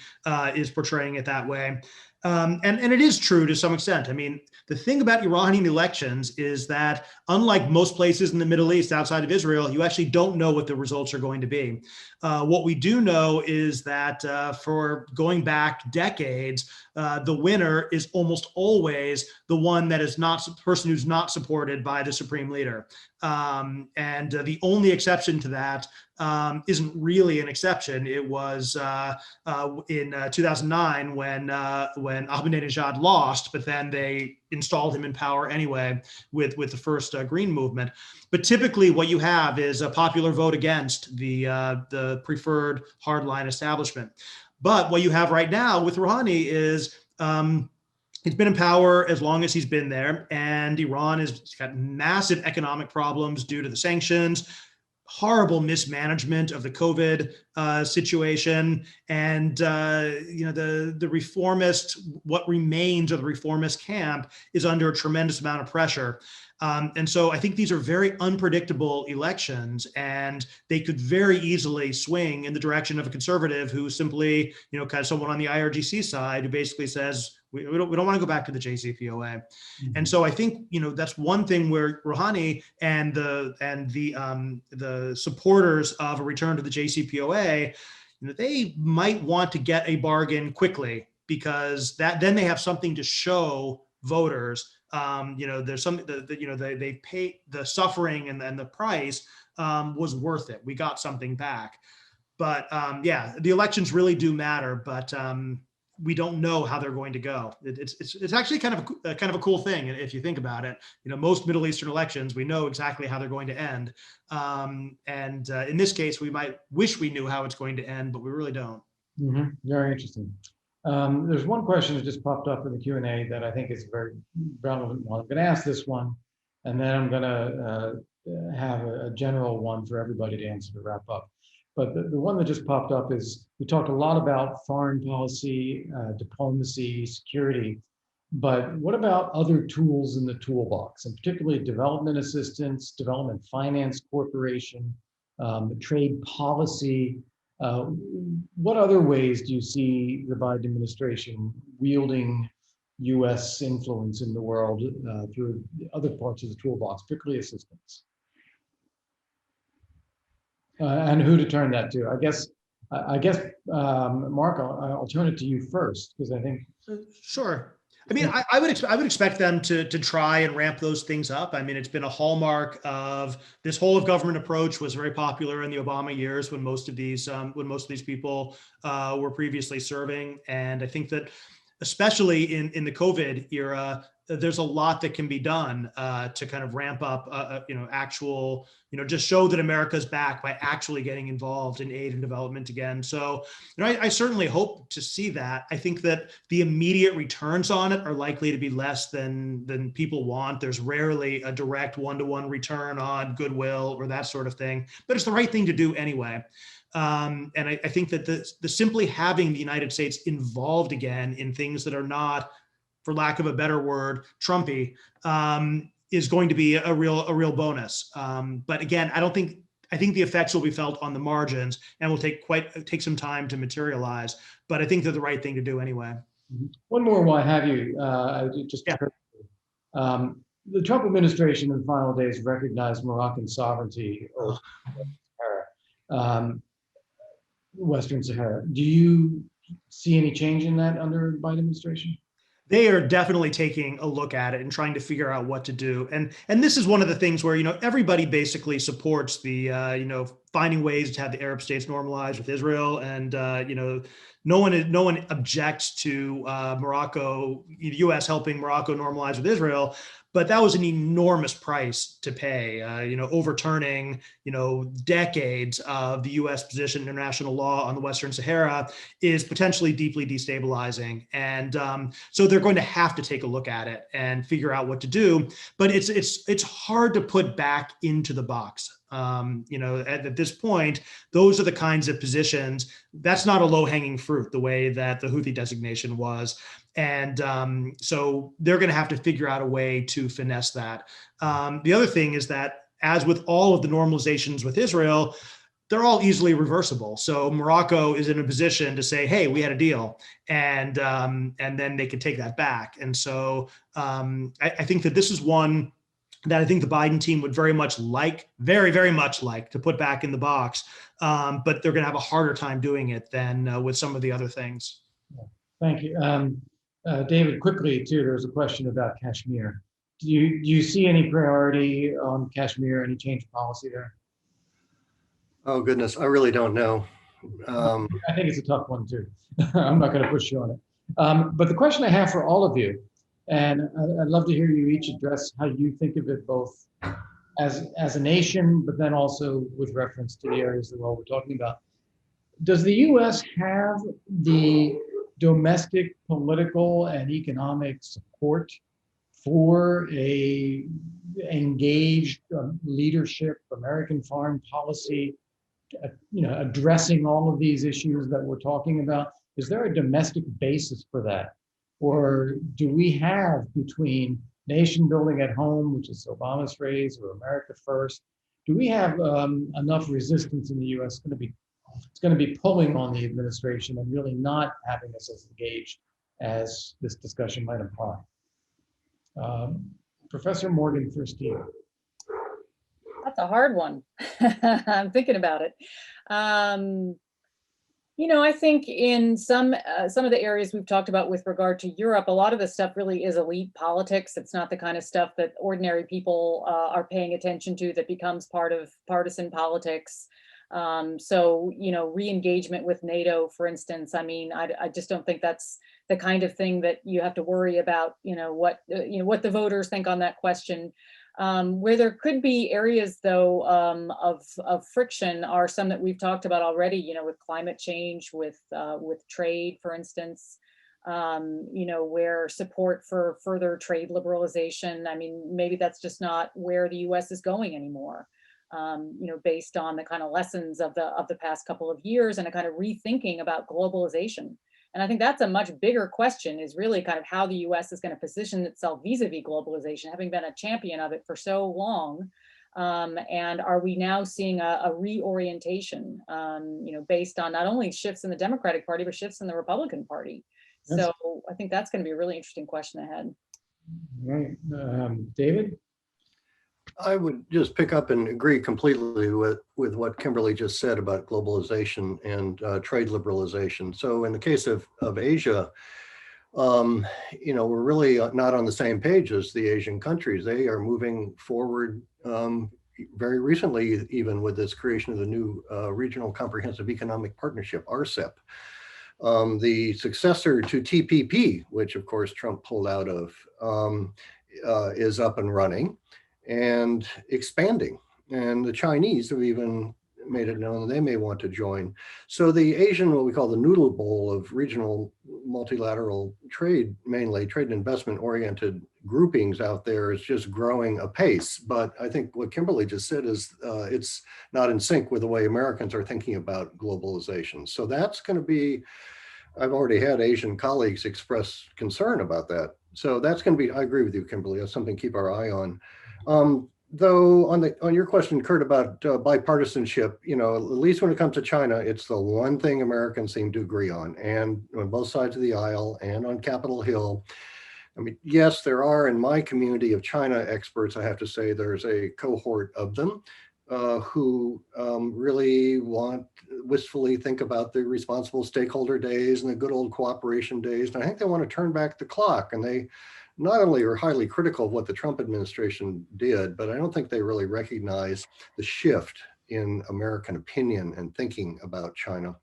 is portraying it that way. And it is true to some extent. I mean, the thing about Iranian elections is that, unlike most places in the Middle East outside of Israel, you actually don't know what the results are going to be. What we do know is that for going back decades, the winner is almost always the one that is not the person who's not supported by the supreme leader. And the only exception to that isn't really an exception. It was in 2009 when Ahmadinejad lost, but then they installed him in power anyway with the first Green movement. But typically, what you have is a popular vote against the preferred hardline establishment. But what you have right now with Rouhani is he's been in power as long as he's been there, and Iran has got massive economic problems due to the sanctions, horrible mismanagement of the COVID situation, and the reformist, what remains of the reformist camp, is under a tremendous amount of pressure. And so I think these are very unpredictable elections, and they could very easily swing in the direction of a conservative who simply, kind of someone on the IRGC side who basically says, we don't want to go back to the JCPOA. Mm-hmm. And so I think, that's one thing where Rouhani and the supporters of a return to the JCPOA, they might want to get a bargain quickly, because then they have something to show voters. There's something that they pay, the suffering and the price was worth it. We got something back. But the elections really do matter, but we don't know how they're going to go. It's actually kind of a cool thing if you think about it. Most Middle Eastern elections, we know exactly how they're going to end. And in this case, we might wish we knew how it's going to end, but we really don't. Mm-hmm. Very interesting. There's one question that just popped up in the Q&A that I think is a very relevant one. I'm going to ask this one, and then I'm going to have a general one for everybody to answer to wrap up. But the one that just popped up is, we talked a lot about foreign policy, diplomacy, security, but what about other tools in the toolbox, and particularly development assistance, development finance corporation, trade policy? What other ways do you see the Biden administration wielding U.S. influence in the world through other parts of the toolbox, particularly assistance? And who to turn that to? I guess, Mark, I'll turn it to you first, because I think. Sure. I mean, I would expect them to try and ramp those things up. I mean, it's been a hallmark of this whole of government approach was very popular in the Obama years when most of these people were previously serving. And I think that especially in the COVID era, there's a lot that can be done to kind of ramp up, actual, just show that America's back by actually getting involved in aid and development again. So, I certainly hope to see that. I think that the immediate returns on it are likely to be less than people want. There's rarely a direct one-to-one return on goodwill or that sort of thing, but it's the right thing to do anyway. And I think that the simply having the United States involved again in things that are not, for lack of a better word, Trumpy, is going to be a real bonus. But again, I think the effects will be felt on the margins and will take some time to materialize. But I think they're the right thing to do anyway. One more while I have you, The Trump administration in the final days recognized Moroccan sovereignty over Western Sahara. Do you see any change in that under the Biden administration? They are definitely taking a look at it and trying to figure out what to do. And this is one of the things where, everybody basically supports the, finding ways to have the Arab states normalize with Israel. And, no one objects to Morocco, the U.S. helping Morocco normalize with Israel. But that was an enormous price to pay, overturning, decades of the U.S. position in international law on the Western Sahara is potentially deeply destabilizing. And so they're going to have to take a look at it and figure out what to do. But it's hard to put back into the box. At this point, those are the kinds of positions. That's not a low-hanging fruit the way that the Houthi designation was. And so they're going to have to figure out a way to finesse that. The other thing is that, as with all of the normalizations with Israel, they're all easily reversible. So Morocco is in a position to say, hey, we had a deal, and then they can take that back. And so I think that this is one that I think the Biden team would very much like to put back in the box, but they're going to have a harder time doing it than with some of the other things. Thank you. David, quickly too, there's a question about Kashmir. Do you see any priority on Kashmir, any change of policy there? Oh, goodness, I really don't know. I think it's a tough one too. I'm not going to push you on it. But the question I have for all of you, and I'd love to hear you each address how you think of it both as a nation, but then also with reference to the areas of the world we're talking about. Does the U.S. have the domestic, political, and economic support for a engaged leadership, American foreign policy, addressing all of these issues that we're talking about? Is there a domestic basis for that? Or do we have, between nation building at home, which is Obama's phrase, or America first, do we have enough resistance in the U.S. It's going to be pulling on the administration and really not having us as engaged as this discussion might imply? Professor Morgan, first to you. That's a hard one. I'm thinking about it. I think in some of the areas we've talked about with regard to Europe, a lot of the stuff really is elite politics. It's not the kind of stuff that ordinary people are paying attention to, that becomes part of partisan politics. So, re-engagement with NATO, for instance, I just don't think that's the kind of thing that you have to worry about, what the voters think on that question. Where there could be areas, though, of friction are some that we've talked about already, with climate change, with trade, for instance, where support for further trade liberalization. Maybe that's just not where the U.S. is going anymore. Based on the kind of lessons of the past couple of years and a kind of rethinking about globalization. And I think that's a much bigger question, is really kind of how the U.S. is going to position itself vis-a-vis globalization, having been a champion of it for so long. And are we now seeing a reorientation, based on not only shifts in the Democratic Party, but shifts in the Republican Party? Yes. So I think that's going to be a really interesting question ahead. Right. David? I would just pick up and agree completely with what Kimberly just said about globalization and trade liberalization. So in the case of Asia, we're really not on the same page as the Asian countries. They are moving forward very recently, even with this creation of the new Regional Comprehensive Economic Partnership, RCEP. The successor to TPP, which of course Trump pulled out of, is up and running and expanding. And the Chinese have even made it known that they may want to join. So the Asian, what we call the noodle bowl of regional multilateral trade, mainly trade and investment oriented groupings out there, is just growing apace. But I think what Kimberly just said is it's not in sync with the way Americans are thinking about globalization. So that's going to be, I've already had Asian colleagues express concern about that. So that's going to be, I agree with you, Kimberly, that's something to keep our eye on. Though on your question, Kurt, about bipartisanship, at least when it comes to China, it's the one thing Americans seem to agree on, and on both sides of the aisle and on Capitol Hill, I mean, yes, there are in my community of China experts, I have to say there's a cohort of them who really wistfully think about the responsible stakeholder days and the good old cooperation days. And I think they want to turn back the clock. And they not only are highly critical of what the Trump administration did, but I don't think they really recognize the shift in American opinion and thinking about China.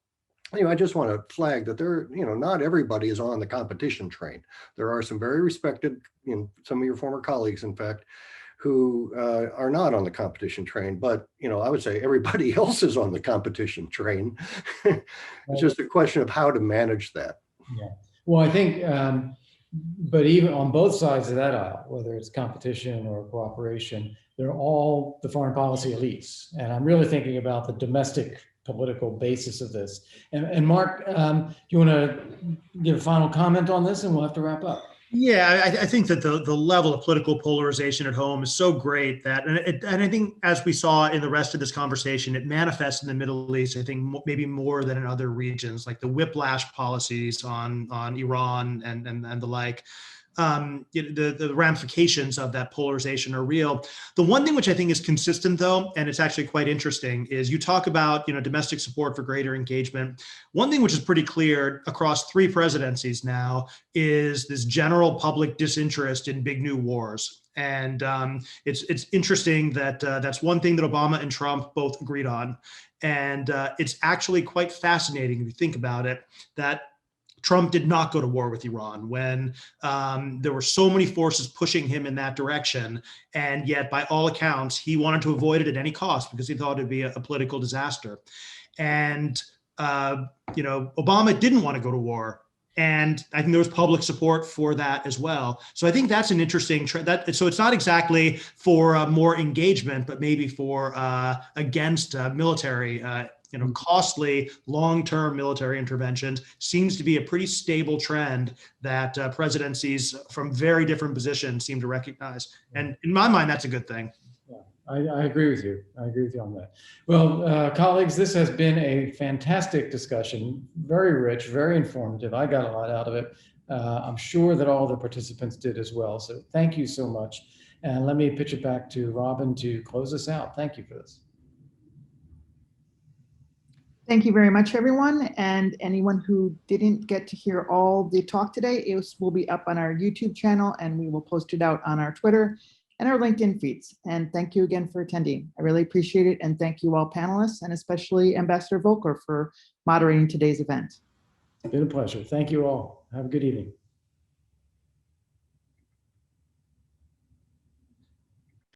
Anyway, I just want to flag that not everybody is on the competition train. There are some very respected, some of your former colleagues, in fact, who are not on the competition train, but I would say everybody else is on the competition train. It's just a question of how to manage that. Yeah. Well, I think, but even on both sides of that aisle, whether it's competition or cooperation, they're all the foreign policy elites. And I'm really thinking about the domestic political basis of this. And Marc, you want to give a final comment on this, and we'll have to wrap up. Yeah, I think that the level of political polarization at home is so great that, and I think as we saw in the rest of this conversation, it manifests in the Middle East, I think maybe more than in other regions, like the whiplash policies on Iran and the like. The ramifications of that polarization are real. The one thing which I think is consistent, though, and it's actually quite interesting, is you talk about domestic support for greater engagement. One thing which is pretty clear across 3 presidencies now is this general public disinterest in big new wars. And it's interesting that that's one thing that Obama and Trump both agreed on. And it's actually quite fascinating if you think about it, that Trump did not go to war with Iran when there were so many forces pushing him in that direction. And yet, by all accounts, he wanted to avoid it at any cost because he thought it'd be a political disaster. And, Obama didn't want to go to war. And I think there was public support for that as well. So I think that's an interesting trend. So it's not exactly for more engagement, but maybe for against military costly long-term military interventions seems to be a pretty stable trend that presidencies from very different positions seem to recognize. And in my mind, that's a good thing. Yeah, I agree with you. I agree with you on that. Well, colleagues, this has been a fantastic discussion, very rich, very informative. I got a lot out of it. I'm sure that all the participants did as well. So thank you so much. And let me pitch it back to Robin to close us out. Thank you for this. Thank you very much, everyone. And anyone who didn't get to hear all the talk today, it will be up on our YouTube channel, and we will post it out on our Twitter and our LinkedIn feeds. And thank you again for attending. I really appreciate it. And thank you all panelists, and especially Ambassador Volker for moderating today's event. It's been a pleasure. Thank you all. Have a good evening.